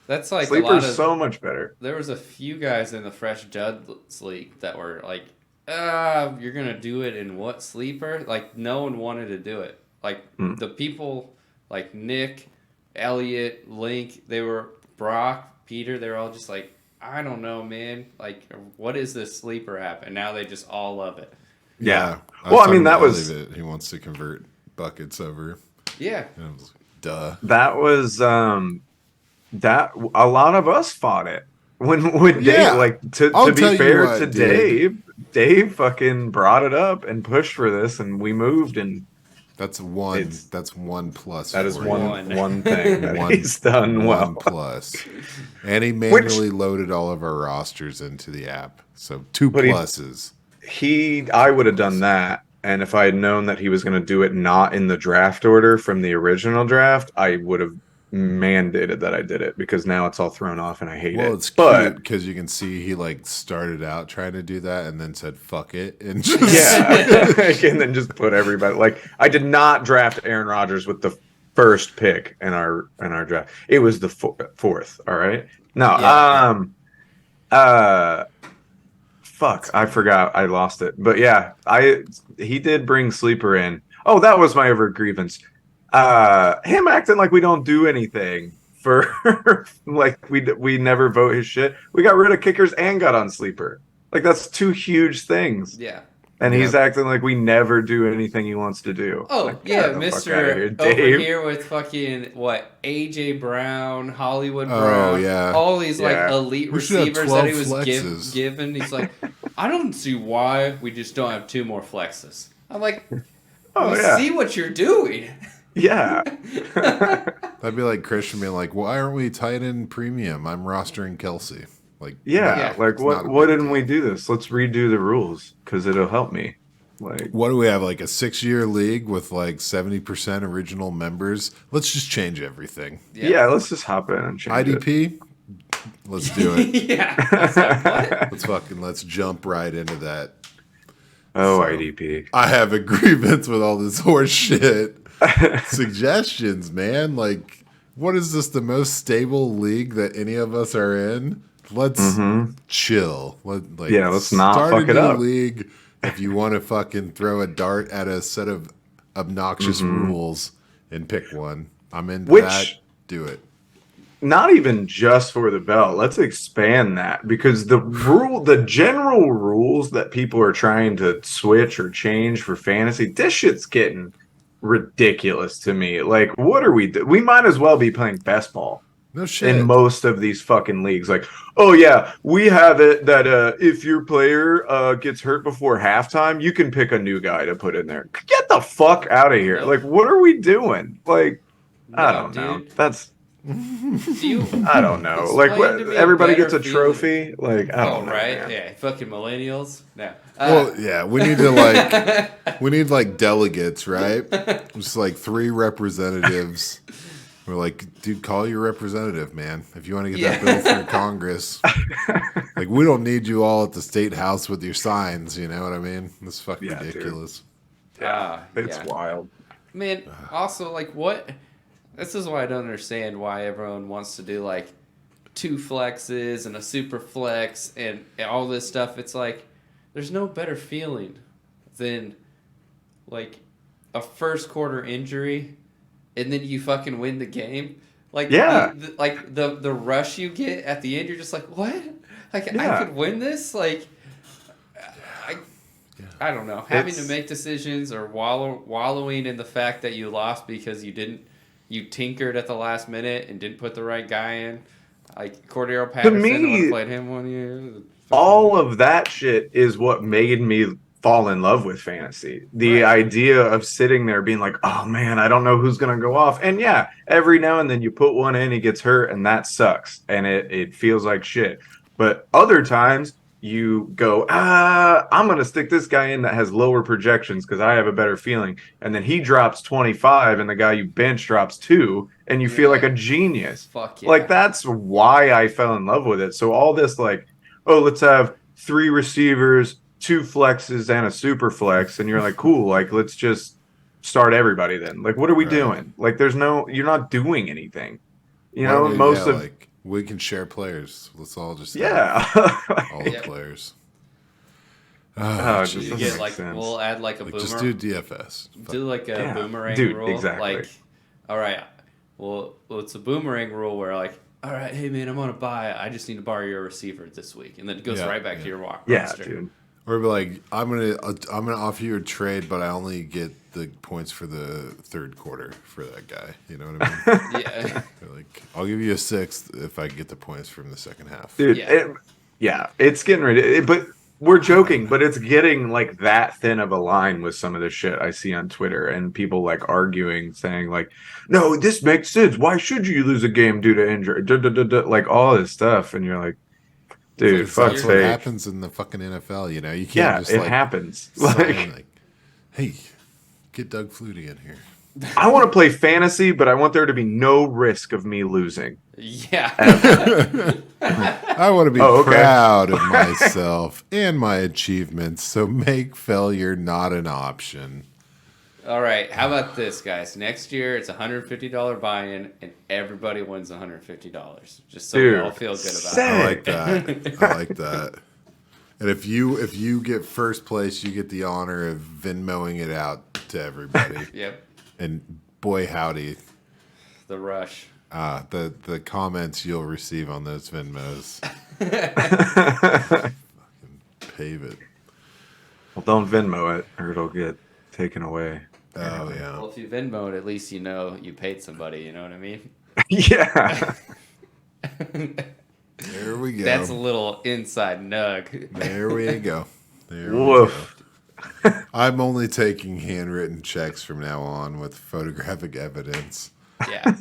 Speaker 1: That's like a
Speaker 2: sleeper's
Speaker 1: lot of.
Speaker 2: so much better.
Speaker 1: There was a few guys in the Fresh Juds League that were like, you're going to do it in what sleeper? Like, no one wanted to do it. Like, the people like Nick, Elliot, Link, Brock, Peter, they were all just like, I don't know, man. Like, what is this sleeper app? And now they just all love it.
Speaker 2: Yeah.
Speaker 3: I
Speaker 2: Well,
Speaker 3: was
Speaker 2: I mean,
Speaker 3: talking
Speaker 2: that
Speaker 3: to
Speaker 2: was
Speaker 3: Elliot. He wants to convert buckets over.
Speaker 1: Yeah.
Speaker 3: And I was like, duh.
Speaker 2: that was that a lot of us fought it when
Speaker 3: Yeah.
Speaker 2: Dave, like,
Speaker 3: I'll
Speaker 2: to
Speaker 3: tell
Speaker 2: be
Speaker 3: you
Speaker 2: fair
Speaker 3: what,
Speaker 2: to
Speaker 3: dude.
Speaker 2: Dave fucking brought it up and pushed for this, and we moved, and
Speaker 3: That's one.
Speaker 2: It's-
Speaker 3: That's one plus.
Speaker 2: that is
Speaker 3: for you.
Speaker 2: one thing that
Speaker 3: One-
Speaker 2: he's done well.
Speaker 3: One plus. And he manually loaded all of our rosters into the app. So two
Speaker 2: But he-
Speaker 3: pluses.
Speaker 2: I would have done that, and if I had known that he was going to do it not in the draft order from the original draft, I would have mandated that I did it, because now it's all thrown off and I hate
Speaker 3: Well,
Speaker 2: it.
Speaker 3: it's
Speaker 2: But
Speaker 3: cute because you can see he like started out trying to do that and then said "fuck it" and just
Speaker 2: yeah, and then just put everybody, like, I did not draft Aaron Rodgers with the first pick in our draft. It was the fourth. All right. No.
Speaker 1: Yeah.
Speaker 2: Fuck, I forgot. I lost it. But yeah, he did bring sleeper in. Oh, that was my other grievance. Him acting like we don't do anything for like we never vote his shit. We got rid of kickers and got on sleeper. Like, that's two huge things.
Speaker 1: Yeah.
Speaker 2: And
Speaker 3: Yeah.
Speaker 2: he's acting like we never do anything he wants to do.
Speaker 1: Oh,
Speaker 2: Like,
Speaker 1: yeah,
Speaker 2: get the fuck
Speaker 1: Mr.
Speaker 2: outta here,
Speaker 1: over
Speaker 2: Dave.
Speaker 1: here with fucking, AJ Brown, Hollywood
Speaker 3: Oh,
Speaker 1: Brown.
Speaker 3: yeah.
Speaker 1: All these,
Speaker 2: Yeah.
Speaker 1: elite
Speaker 3: We should have
Speaker 1: receivers that he
Speaker 3: 12
Speaker 1: was
Speaker 3: flexes.
Speaker 1: given. He's like, I don't see why we just don't have 2 more flexes. I'm like,
Speaker 2: Oh,
Speaker 1: we
Speaker 2: yeah.
Speaker 1: see what you're doing.
Speaker 2: Yeah.
Speaker 3: that'd be like Christian being like, "Why aren't we tight end premium? I'm rostering Kelsey." Like,
Speaker 2: Yeah.
Speaker 1: Yeah.
Speaker 2: Like,
Speaker 3: It's not a
Speaker 2: why
Speaker 3: big
Speaker 2: didn't we
Speaker 3: deal.
Speaker 2: do this? Let's redo the rules, because it'll help me. Like,
Speaker 3: what do we have? Like a 6-year league with like 70% original members. Let's just change everything.
Speaker 2: yeah, let's just hop in and change it.
Speaker 3: IDP. Let's do it.
Speaker 1: Yeah. I was like, what?
Speaker 3: Let's jump right into that.
Speaker 2: Oh,
Speaker 3: So-
Speaker 2: IDP.
Speaker 3: I have a grievance with all this horse shit. Suggestions, man. Like, what is this, the most stable league that any of us are in? Let's chill.
Speaker 2: Yeah, let's not
Speaker 3: start
Speaker 2: fuck
Speaker 3: a
Speaker 2: it
Speaker 3: new
Speaker 2: up.
Speaker 3: league if you want to fucking throw a dart at a set of obnoxious rules and pick one. I'm into
Speaker 2: Which-
Speaker 3: that. Do it.
Speaker 2: Not even just for the belt. Let's expand that, because the general rules that people are trying to switch or change for fantasy, this shit's getting ridiculous to me. Like, what are we we might as well be playing best ball
Speaker 3: No shit.
Speaker 2: in most of these fucking leagues. Like, oh yeah, we have it that if your player gets hurt before halftime, you can pick a new guy to put in there. Get the fuck out of here.
Speaker 1: Nope.
Speaker 2: Like, what are we doing? Like, I
Speaker 1: No,
Speaker 2: don't know.
Speaker 1: dude.
Speaker 2: That's
Speaker 1: Do you,
Speaker 2: I don't know.
Speaker 1: Explain
Speaker 2: Like,
Speaker 1: to me a
Speaker 2: everybody
Speaker 1: better
Speaker 2: gets a
Speaker 1: feeling.
Speaker 2: trophy. Like, I
Speaker 1: oh,
Speaker 2: don't know.
Speaker 1: right?
Speaker 2: man.
Speaker 1: Yeah, fucking millennials. No.
Speaker 3: Well, yeah, we need to like delegates, right? Just like 3 representatives. We're like, dude, call your representative, man. If you want to get that bill through Congress, like, we don't need you all at the state house with your signs. You know what I mean? It's fucking
Speaker 2: Yeah, dude.
Speaker 3: ridiculous.
Speaker 2: It's
Speaker 1: yeah.
Speaker 2: wild.
Speaker 1: Man, also, what? This is why I don't understand why everyone wants to do, 2 flexes and a super flex and all this stuff. It's like, there's no better feeling than, a first quarter injury and then you fucking win the game.
Speaker 2: Yeah.
Speaker 1: The rush you get at the end, you're just like, what? I
Speaker 2: Yeah.
Speaker 1: could win this? I don't know. Having to
Speaker 2: It's-
Speaker 1: make decisions or wallowing in the fact that you lost because you didn't you tinkered at the last minute and didn't put the right guy in. Like Cordero
Speaker 2: To
Speaker 1: Patterson, I would
Speaker 2: me,
Speaker 1: have played him 1 year.
Speaker 2: all of that shit is what made me fall in love with fantasy. The
Speaker 1: Right.
Speaker 2: idea of sitting there being like, oh man, I don't know who's gonna go off. And yeah, every now and then you put one in, he gets hurt, and that sucks. And it feels like shit. But other times you go, I'm gonna stick this guy in that has lower projections because I have a better feeling. And then he drops 25 and the guy you bench drops 2, and you
Speaker 1: You're
Speaker 2: feel like a
Speaker 1: like,
Speaker 2: genius.
Speaker 1: fuck yeah.
Speaker 2: Like that's why I fell in love with it. So all this like, oh, let's have 3 receivers, 2 flexes, and a super flex, and you're like, cool, like let's just start everybody then. Like, what are we doing? Like, you're not doing anything. You know, most of
Speaker 3: like we can share players. Let's all just
Speaker 2: yeah.
Speaker 3: all the players.
Speaker 2: Oh, it just
Speaker 1: You
Speaker 2: doesn't
Speaker 1: get
Speaker 2: make
Speaker 1: like
Speaker 2: sense.
Speaker 1: we'll add like a boomer.
Speaker 3: Just do DFS.
Speaker 1: Do like a
Speaker 2: Yeah.
Speaker 1: boomerang
Speaker 2: Dude,
Speaker 1: rule.
Speaker 2: exactly.
Speaker 1: Like, all right, well, it's a boomerang rule where like, all right, hey man, I'm on a bye. I just need to borrow your receiver this week, and then it goes
Speaker 3: Yeah,
Speaker 1: right back to
Speaker 3: yeah.
Speaker 1: your walk
Speaker 2: Yeah,
Speaker 1: roster.
Speaker 2: dude.
Speaker 3: Or be like, I'm gonna offer you a trade, but I only get the points for the third quarter for that guy. You know what I mean?
Speaker 1: Yeah,
Speaker 3: Like, I'll give you a 6th if I get the points from the second half.
Speaker 2: Dude,
Speaker 1: Yeah.
Speaker 2: it's getting ridiculous. But we're joking, but it's getting like that thin of a line with some of the shit I see on Twitter and people like arguing, saying like, no, this makes sense. Why should you lose a game due to injury? Like all this stuff. And you're like, dude,
Speaker 3: Because
Speaker 2: fuck
Speaker 3: that's what
Speaker 2: sake.
Speaker 3: happens in the fucking NFL. You know, you can't
Speaker 2: Yeah,
Speaker 3: just
Speaker 2: it
Speaker 3: like
Speaker 2: happens.
Speaker 3: sign, like, hey, get Doug Flutie in here.
Speaker 2: I want to play fantasy, but I want there to be no risk of me losing.
Speaker 1: yeah.
Speaker 3: I want to be
Speaker 2: Oh, okay.
Speaker 3: proud of myself and my achievements, so make failure not an option.
Speaker 1: All right, how about this, guys? Next year it's $150 buy-in, and everybody wins $150. Just so we all
Speaker 2: Dude,
Speaker 1: feel good about
Speaker 2: sick.
Speaker 3: I like that. I like that. And if you get first place, you get the honor of Venmoing it out to everybody.
Speaker 1: it. Yep,
Speaker 3: And boy, howdy,
Speaker 1: the rush.
Speaker 3: the comments you'll receive on those Venmos. Pave it.
Speaker 2: Well, don't Venmo it, or it'll get taken away.
Speaker 3: Oh yeah.
Speaker 1: Well, if you Venmo it, at least you know you paid somebody. You know what I mean?
Speaker 2: Yeah.
Speaker 3: There we go.
Speaker 1: That's a little inside nug.
Speaker 3: There we go. There we
Speaker 2: Woof.
Speaker 3: go. I'm only taking handwritten checks from now on with photographic evidence.
Speaker 1: Yeah.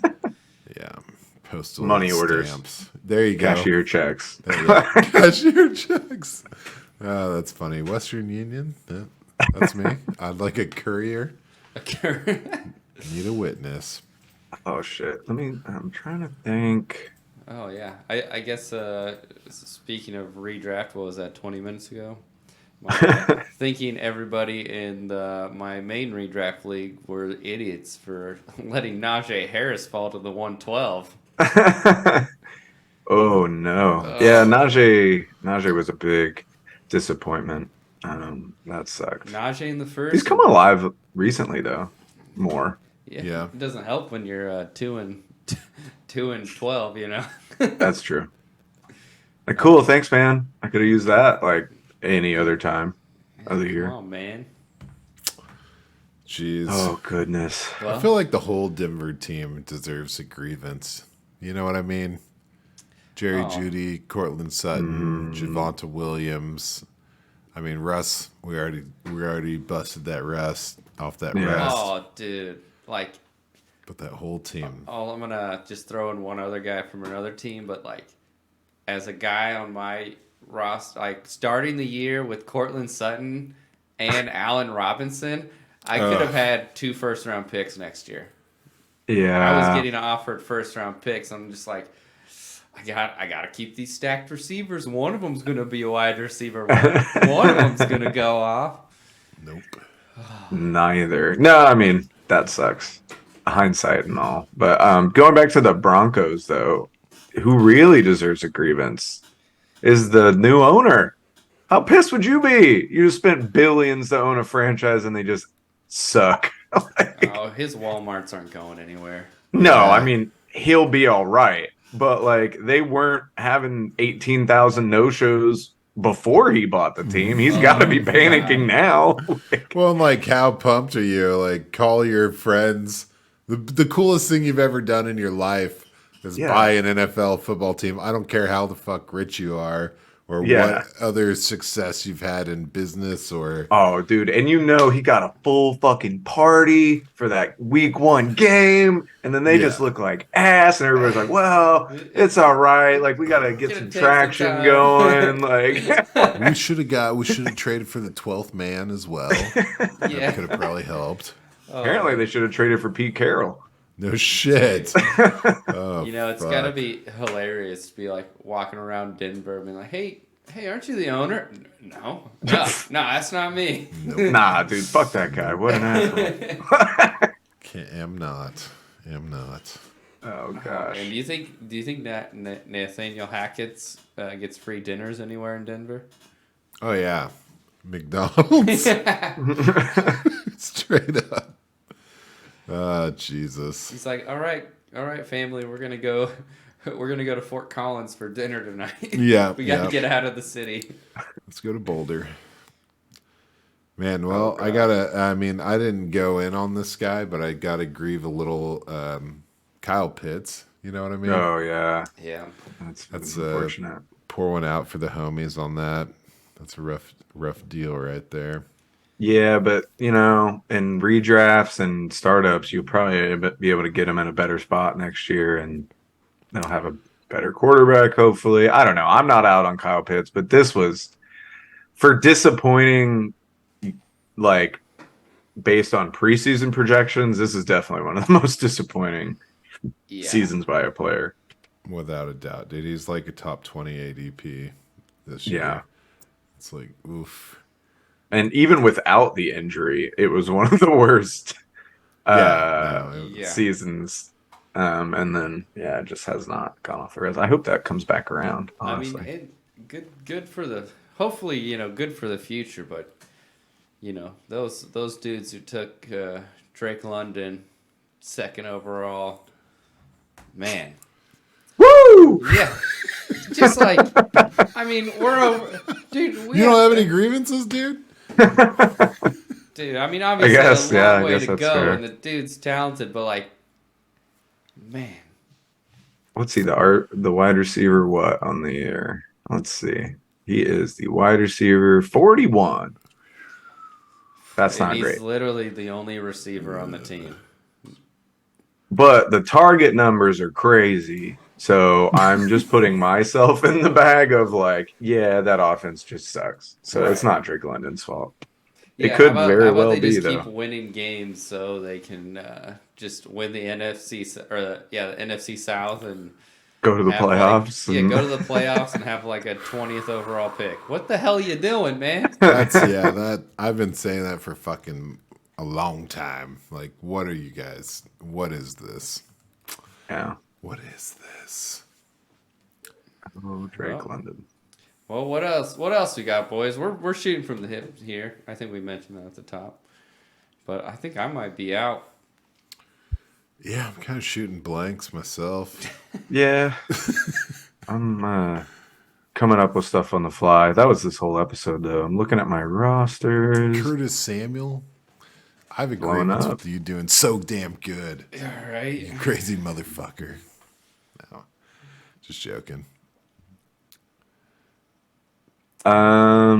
Speaker 3: Yeah. Postal
Speaker 2: Money
Speaker 3: stamps.
Speaker 2: orders.
Speaker 3: There you go.
Speaker 2: Cashier checks.
Speaker 3: There you go. Cashier checks. Oh, that's funny. Western Union. Yeah, that's me. I'd like a courier. Need a witness.
Speaker 2: Oh shit. I'm trying to think.
Speaker 1: Oh yeah. I guess speaking of redraft, what was that? 20 minutes ago. Thinking everybody in my main redraft league were idiots for letting Najee Harris fall to the 112.
Speaker 2: Oh no. Yeah, Najee was a big disappointment. That sucked.
Speaker 1: Najee in the first.
Speaker 2: He's come alive recently though. More.
Speaker 3: Yeah.
Speaker 1: It doesn't help when you're 2-12. You know.
Speaker 2: That's true. Like, cool, thanks, man. I could have used that like any other time of the year.
Speaker 1: Come on, man.
Speaker 3: Jeez.
Speaker 2: Oh goodness.
Speaker 1: Well,
Speaker 3: I feel like the whole Denver team deserves a grievance. You know what I mean? Jerry Jeudy, Cortland Sutton, Javonte Williams. I mean, Russ. We already busted that Russ off that rest.
Speaker 1: oh, dude. Like,
Speaker 3: But that whole team.
Speaker 1: I'm gonna just throw in one other guy from another team, but like, as a guy on my roster, like starting the year with Cortland Sutton and Allen Robinson, I could have had 2 first-round picks next year.
Speaker 2: Yeah.
Speaker 1: I was getting offered first-round picks. I'm just like, I gotta keep these stacked receivers. One of them's gonna be a wide receiver. One of them's gonna go off.
Speaker 3: Nope.
Speaker 2: Neither. No, I mean, that sucks. Hindsight and all. But going back to the Broncos, though, who really deserves a grievance is the new owner. How pissed would you be? You just spent billions to own a franchise and they just suck.
Speaker 1: Oh, his Walmarts aren't going anywhere.
Speaker 2: No, I mean, he'll be all right. But, like, they weren't having 18,000 no-shows before he bought the team. He's got to be panicking now.
Speaker 3: Well, and like, how pumped are you? Like, call your friends The coolest thing you've ever done in your life is
Speaker 2: Yeah.
Speaker 3: buy an NFL football team. I don't care how the fuck rich you are or
Speaker 2: Yeah.
Speaker 3: what other success you've had in business or
Speaker 2: Oh, dude, and he got a full fucking party for that week 1 game, and then they just
Speaker 3: Yeah.
Speaker 2: look like ass, and everybody's like, "Well, it's all right. Like we gotta get
Speaker 1: Gonna
Speaker 2: some
Speaker 1: take some
Speaker 2: traction
Speaker 1: time."
Speaker 2: going." Like,
Speaker 3: we should have traded for the 12th man as well. That
Speaker 1: Yeah.
Speaker 3: could have probably helped.
Speaker 2: apparently they should have traded for Pete Carroll.
Speaker 3: No shit. Oh,
Speaker 1: It's got to be hilarious to be like walking around Denver and being like, hey, aren't you the owner? No, that's not me.
Speaker 2: Nah, dude, fuck that guy. What an asshole.
Speaker 3: Am not.
Speaker 2: Oh gosh.
Speaker 1: And do you think that Nathaniel Hackett gets free dinners anywhere in Denver?
Speaker 3: Oh yeah, McDonald's. Straight up. Oh Jesus.
Speaker 1: He's like, all right, family, we're gonna go to Fort Collins for dinner tonight.
Speaker 3: Yeah,
Speaker 1: we gotta get out of the city.
Speaker 3: Let's go to Boulder. Man, well, I didn't go in on this guy, but I gotta grieve a little Kyle Pitts. You know what I mean?
Speaker 2: Oh yeah.
Speaker 1: Yeah.
Speaker 3: That's
Speaker 2: unfortunate.
Speaker 3: Pour one out for the homies on that. That's a rough deal right there.
Speaker 2: Yeah, but in redrafts and startups, you'll probably be able to get them in a better spot next year, and they'll have a better quarterback, hopefully. I don't know. I'm not out on Kyle Pitts, but this was for disappointing, like based on preseason projections. This is definitely one of the most disappointing seasons by a player,
Speaker 3: without a doubt, dude. He's like a top 20 ADP this year.
Speaker 2: Yeah,
Speaker 3: it's like oof.
Speaker 2: And even without the injury, it was one of the worst seasons. And then, it just has not gone off the rails. I hope that comes back around, honestly.
Speaker 1: I mean, good for the, hopefully, good for the future. But, those dudes who took Drake London 2nd overall, man.
Speaker 2: Woo!
Speaker 1: Yeah. Just like, I mean, we're over. Dude,
Speaker 3: you don't have any grievances, dude?
Speaker 1: Dude, I mean, obviously, a long way to go,
Speaker 2: fair.
Speaker 1: and the dude's talented, but like, man,
Speaker 2: What's he the wide receiver? What on the year? Let's see. He is the wide receiver 41. That's not great.
Speaker 1: He's literally the only receiver on the team.
Speaker 2: But the target numbers are crazy. So I'm just putting myself in the bag of like, that offense just sucks. So It's not Drake London's fault. It could very well be, though.
Speaker 1: Keep winning games so they can just win the NFC the NFC South and
Speaker 2: go to the playoffs.
Speaker 1: Go to the playoffs and have like a 20th overall pick. What the hell are you doing, man?
Speaker 3: That I've been saying that for fucking a long time. Like, what are you guys? What is this?
Speaker 2: Yeah.
Speaker 3: What is this?
Speaker 2: Oh, Drake London.
Speaker 1: Well, what else? What else we got, boys? We're shooting from the hip here. I think we mentioned that at the top, but I think I might be out.
Speaker 3: Yeah, I'm kind of shooting blanks myself.
Speaker 2: Yeah, I'm coming up with stuff on the fly. That was this whole episode, though. I'm looking at my rosters.
Speaker 3: Curtis Samuel. I have agreements with you doing so damn good.
Speaker 1: All right,
Speaker 3: you crazy motherfucker. No, just joking.
Speaker 2: I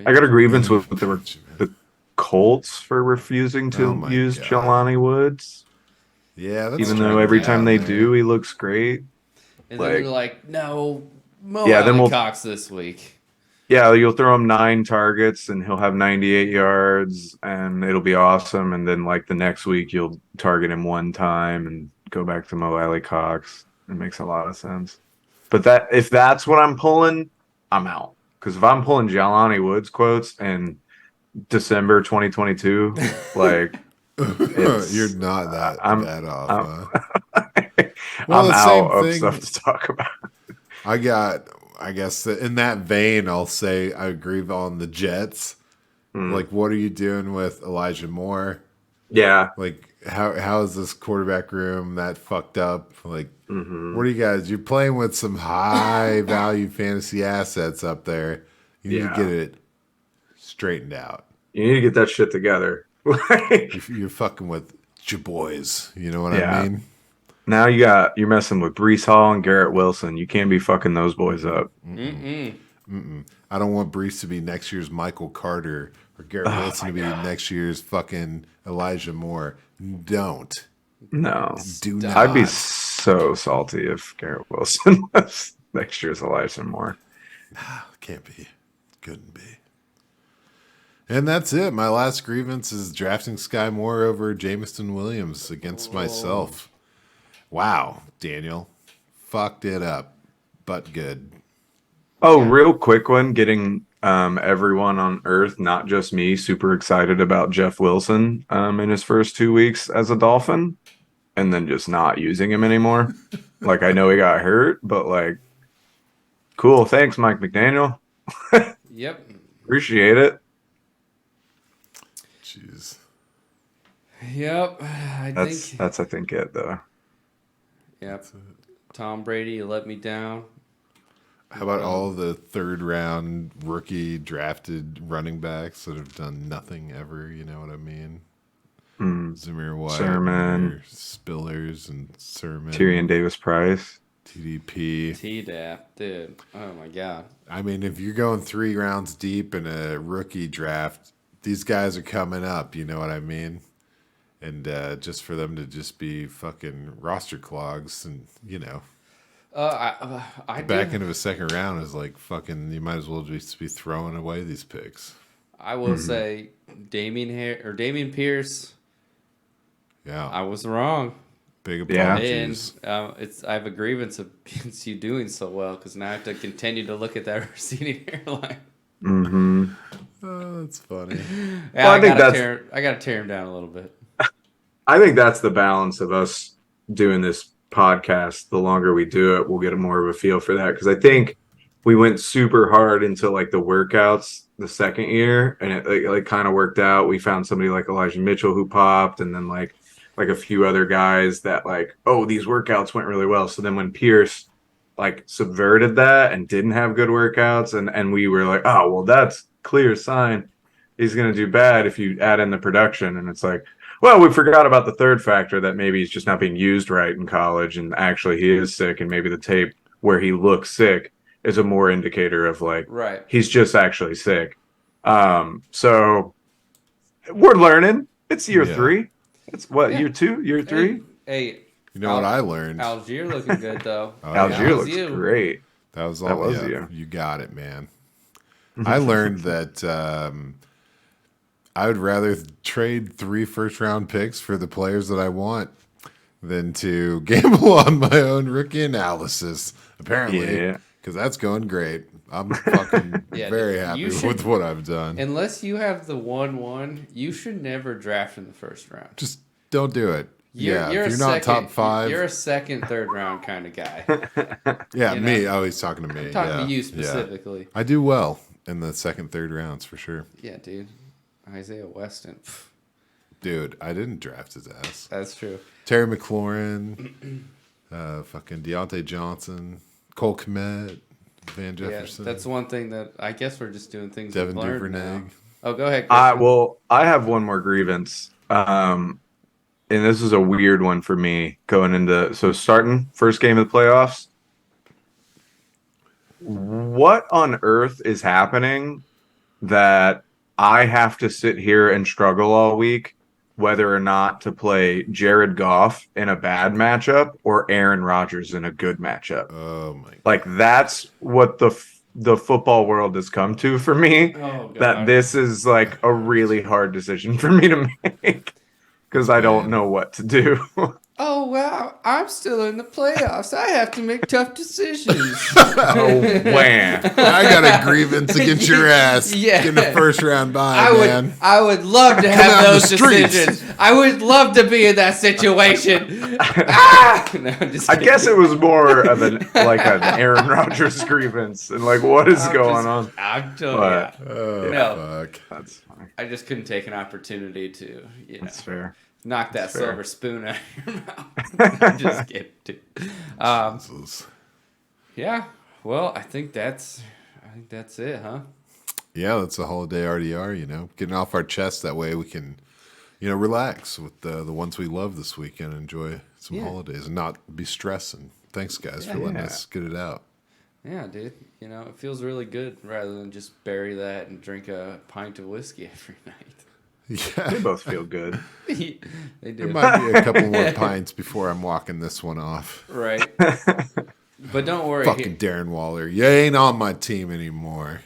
Speaker 2: got a grievance with the Colts for refusing to use Jelani Woods.
Speaker 3: Yeah, that's
Speaker 2: even though every time they do, he looks great.
Speaker 1: And then they're like, no, Cox this week.
Speaker 2: Yeah, you'll throw him 9 targets and he'll have 98 yards and it'll be awesome. And then like the next week, you'll target him 1 time and go back to Mo Alley Cox. It makes a lot of sense. But if that's what I'm pulling, I'm out. Because if I'm pulling Jelani Woods quotes in December 2022, like
Speaker 3: you're not that bad off.
Speaker 2: I'm out of stuff to talk about.
Speaker 3: I guess in that vein, I'll say I agree on the Jets. Like, what are you doing with Elijah Moore?
Speaker 2: Yeah.
Speaker 3: Like, how is this quarterback room that fucked up? Like, what are you guys? You're playing with some high value fantasy assets up there. You need to get it straightened out.
Speaker 2: You need to get that shit together.
Speaker 3: You're fucking with your boys. You know what
Speaker 2: Yeah.
Speaker 3: I mean?
Speaker 2: Now you're messing with Brees Hall and Garrett Wilson. You can't be fucking those boys up.
Speaker 3: I don't want Brees to be next year's Michael Carter or Garrett Wilson to be next year's fucking Elijah Moore. Don't.
Speaker 2: No.
Speaker 3: Do
Speaker 1: Stop.
Speaker 3: not.
Speaker 2: I'd be so salty if Garrett Wilson was next year's Elijah Moore.
Speaker 3: Can't be. Couldn't be. And that's it. My last grievance is drafting Sky Moore over Jameson Williams against myself. Wow, Daniel. Fucked it up, but good.
Speaker 2: Oh, real quick one. Getting everyone on Earth, not just me, super excited about Jeff Wilson in his first 2 weeks as a Dolphin, and then just not using him anymore. Like, I know he got hurt, but like, cool. Thanks, Mike McDaniel.
Speaker 1: Yep.
Speaker 2: Appreciate it.
Speaker 3: Jeez.
Speaker 1: Yep. I think.
Speaker 2: That's I think it though.
Speaker 1: Yep. Tom Brady, you let me down.
Speaker 3: How about all the third round rookie drafted running backs that have done nothing ever? You know what I mean? Zamir White,
Speaker 2: Sermon,
Speaker 3: Spillers, and Sermon,
Speaker 2: Tyrion Davis Price,
Speaker 3: TDP.
Speaker 1: T-Dap, dude. Oh my god.
Speaker 3: I mean, if you're going 3 rounds deep in a rookie draft, these guys are coming up. You know what I mean? And just for them to just be fucking roster clogs, and you know,
Speaker 1: I
Speaker 3: back
Speaker 1: do.
Speaker 3: into a second round is like fucking. You might as well just be throwing away these picks.
Speaker 1: I will say, Damian Pierce.
Speaker 3: Yeah,
Speaker 1: I was wrong.
Speaker 3: big
Speaker 2: Yeah.
Speaker 1: And
Speaker 3: apologies.
Speaker 1: I have a grievance against you doing so well because now I have to continue to look at that receding hairline.
Speaker 2: Mm-hmm.
Speaker 3: Oh, that's funny.
Speaker 1: Yeah,
Speaker 2: Well, I
Speaker 1: I
Speaker 2: think
Speaker 1: gotta tear him down a little bit.
Speaker 2: I think that's the balance of us doing this podcast. The longer we do it, we'll get more of a feel for that. Because I think we went super hard into like the workouts the second year, and it like kind of worked out. We found somebody like Elijah Mitchell who popped, and then like a few other guys that like, oh, these workouts went really well. So then when Pierce like subverted that and didn't have good workouts, and we were like, oh, well, that's clear sign he's going to do bad if you add in the production. And it's like, well, we forgot about the third factor that maybe he's just not being used right in college, and actually he is sick, and maybe the tape where he looks sick is a more indicator of like,
Speaker 1: Right.
Speaker 2: he's just actually sick. So we're learning. It's year 3. It's what, year 2, year 3?
Speaker 1: Hey,
Speaker 3: You know what I learned?
Speaker 1: Algier looking good though.
Speaker 2: Algier looks
Speaker 1: you.
Speaker 2: great.
Speaker 3: That was all.
Speaker 2: That was
Speaker 3: yeah,
Speaker 2: you.
Speaker 3: You got it, man. I learned that I would rather trade 3 first-round picks for the players that I want than to gamble on my own rookie analysis. Apparently,
Speaker 2: Yeah.
Speaker 3: because that's going great. I'm fucking very
Speaker 1: dude,
Speaker 3: happy
Speaker 1: you should-
Speaker 3: with what I've done.
Speaker 1: Unless you have the 1-1, you should never draft in the first round.
Speaker 3: Just don't do it. If you're
Speaker 1: a
Speaker 3: not
Speaker 1: second-
Speaker 3: top 5,
Speaker 1: You're a second, third round kind of guy.
Speaker 3: yeah,
Speaker 1: you
Speaker 3: me.
Speaker 1: know.
Speaker 3: Oh, he's talking to me.
Speaker 1: I'm talking
Speaker 3: yeah,
Speaker 1: to you
Speaker 3: yeah.
Speaker 1: specifically.
Speaker 3: I do well in the second, third rounds for sure.
Speaker 1: Yeah, dude. Isaiah Weston. Pff,
Speaker 3: Dude, I didn't draft his ass.
Speaker 1: that's true.
Speaker 3: Terry McLaurin, fucking Deontay Johnson, Cole Kmet, Van Jefferson.
Speaker 1: Yeah, that's one thing that I guess we're just doing things
Speaker 3: Devin
Speaker 1: we've learned
Speaker 3: Duvernay.
Speaker 1: now. Oh, go ahead. Christian.
Speaker 2: Well, I have one more grievance. And this is a weird one for me going into starting first game of the playoffs. What on earth is happening that I have to sit here and struggle all week whether or not to play Jared Goff in a bad matchup or Aaron Rodgers in a good matchup?
Speaker 3: Oh my!
Speaker 2: Like, that's what the football world has come to for me.
Speaker 1: Oh, God.
Speaker 2: That this is like a really hard decision for me to make because I don't know what to do.
Speaker 1: Oh, wow. I'm still in the playoffs. I have to make tough decisions.
Speaker 2: Oh, wham.
Speaker 3: I got a grievance against your ass.
Speaker 1: Yeah.
Speaker 3: Getting a first round bye, man.
Speaker 1: I would love to
Speaker 3: out
Speaker 1: have
Speaker 3: in the
Speaker 1: those
Speaker 3: streets.
Speaker 1: decisions. I would love to be in that situation. Ah! No, I'm just
Speaker 2: I
Speaker 1: kidding.
Speaker 2: guess it was more of an Aaron Rodgers grievance and like what is going on.
Speaker 1: I'm telling
Speaker 2: But-
Speaker 1: you.
Speaker 3: Oh
Speaker 1: No.
Speaker 3: fuck!
Speaker 2: That's fine.
Speaker 1: I just couldn't take an opportunity to,
Speaker 2: That's fair.
Speaker 1: knock that
Speaker 2: That's fair.
Speaker 1: silver spoon out of your mouth. I'm just kidding, dude.
Speaker 3: Jesus.
Speaker 1: Yeah. Well, I think that's it, huh?
Speaker 3: Yeah, that's a holiday RDR. You know, getting off our chest. That way we can relax with the ones we love this weekend. Enjoy some holidays and not be stressing. Thanks, guys, for letting us get it out.
Speaker 1: Yeah, dude. It feels really good rather than just bury that and drink a pint of whiskey every night.
Speaker 3: Yeah,
Speaker 2: They both feel good.
Speaker 1: They
Speaker 3: there
Speaker 1: do.
Speaker 3: might be a couple more pints before I'm walking this one off.
Speaker 1: Right. But don't worry.
Speaker 3: Fucking Darren Waller, you ain't on my team anymore.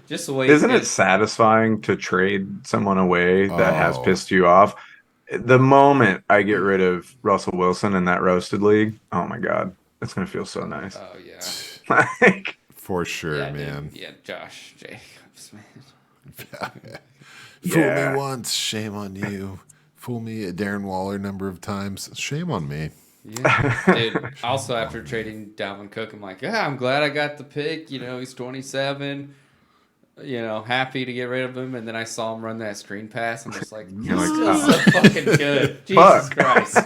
Speaker 1: Just wait.
Speaker 2: Isn't it satisfying to trade someone away that has
Speaker 3: Oh.
Speaker 2: pissed you off? The moment I get rid of Russell Wilson in that roasted league, oh my God, it's going to feel so nice.
Speaker 1: Oh, yeah.
Speaker 2: Like,
Speaker 3: For sure,
Speaker 1: Yeah,
Speaker 3: man.
Speaker 1: dude. Yeah, Josh Jacobs, man.
Speaker 3: Fool
Speaker 2: Yeah.
Speaker 3: me once, shame on you. Fool me a Darren Waller number of times, shame on me.
Speaker 1: Yeah. Dude, also after trading Dalvin Cook, I'm like, I'm glad I got the pick. He's 27. Happy to get rid of him. And then I saw him run that screen pass. I'm just like, he's
Speaker 2: like,
Speaker 1: still
Speaker 2: oh.
Speaker 1: so fucking good. Jesus
Speaker 2: Fuck.
Speaker 1: Christ.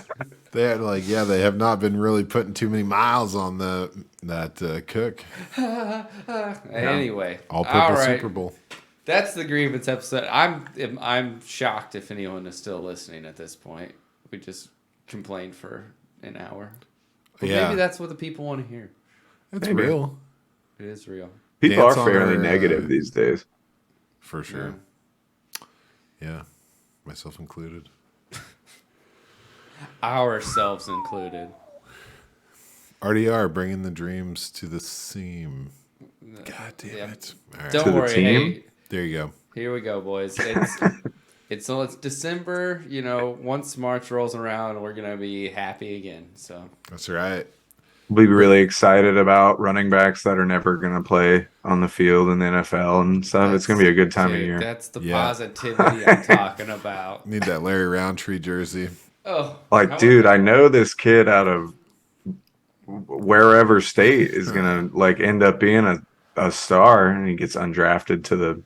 Speaker 3: They had they have not been really putting too many miles on that Cook.
Speaker 1: Anyway.
Speaker 3: All purple
Speaker 1: right.
Speaker 3: Super Bowl.
Speaker 1: That's the grievance episode. I'm shocked if anyone is still listening at this point. We just complained for an hour. But
Speaker 3: Yeah.
Speaker 1: maybe that's what the people want to hear.
Speaker 3: It's
Speaker 2: Maybe.
Speaker 3: real.
Speaker 1: It is real.
Speaker 2: people
Speaker 3: Dance
Speaker 2: are
Speaker 3: on
Speaker 2: fairly
Speaker 3: our,
Speaker 2: negative these days.
Speaker 3: For sure. Yeah. Myself included.
Speaker 1: Ourselves included.
Speaker 3: RDR bringing the dreams to the seam. God damn
Speaker 1: Yep.
Speaker 3: it. All right.
Speaker 1: Don't
Speaker 2: To the
Speaker 1: worry.
Speaker 2: team?
Speaker 1: Hey,
Speaker 3: There you go.
Speaker 1: here we go, boys. It's December. Once March rolls around, we're gonna be happy again. So
Speaker 3: That's right.
Speaker 2: We'll be really excited about running backs that are never going to play on the field in the NFL and stuff. It's going to be a good time of
Speaker 1: dude,
Speaker 2: year.
Speaker 1: That's the
Speaker 3: Yeah.
Speaker 1: positivity I'm talking about.
Speaker 3: Need that Larry Roundtree jersey.
Speaker 1: Oh,
Speaker 2: Like, dude, I know this kid out of wherever state is going to end up being a star, and he gets undrafted to the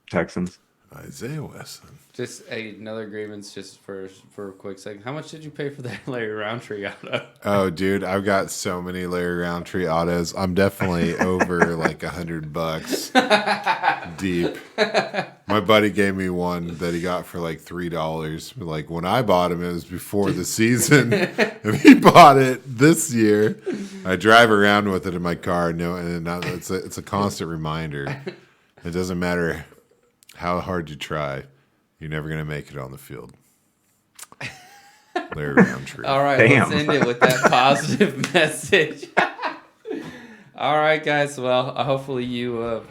Speaker 2: Texans.
Speaker 3: Isaiah Wesson.
Speaker 1: Just another grievance, just for a quick second. How much did you pay for that Larry Roundtree auto?
Speaker 3: Oh, dude, I've got so many Larry Roundtree autos. I'm definitely over like $100 deep. My buddy gave me one that he got for like $3. Like when I bought him, it was before the season. If he bought it this year, I drive around with it in my car. And it's a constant reminder. It doesn't matter how hard you try. You're never going to make it on the field. Larry Roundtree.
Speaker 1: All right,
Speaker 2: Damn.
Speaker 1: let's end it with that positive message. All right, guys. Well, hopefully you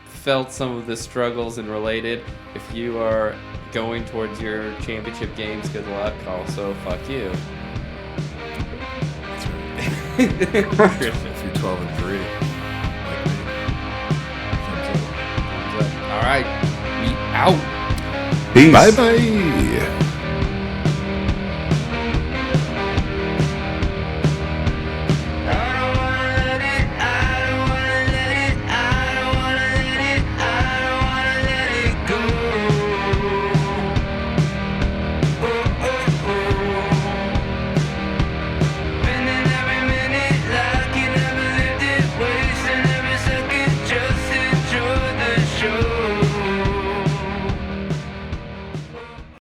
Speaker 1: felt some of the struggles and related. If you are going towards your championship games, good luck. Also, fuck you. Christian.
Speaker 3: If you're 12-3, like me. Thumbs up.
Speaker 1: All right, we out.
Speaker 2: Peace.
Speaker 3: Bye-bye.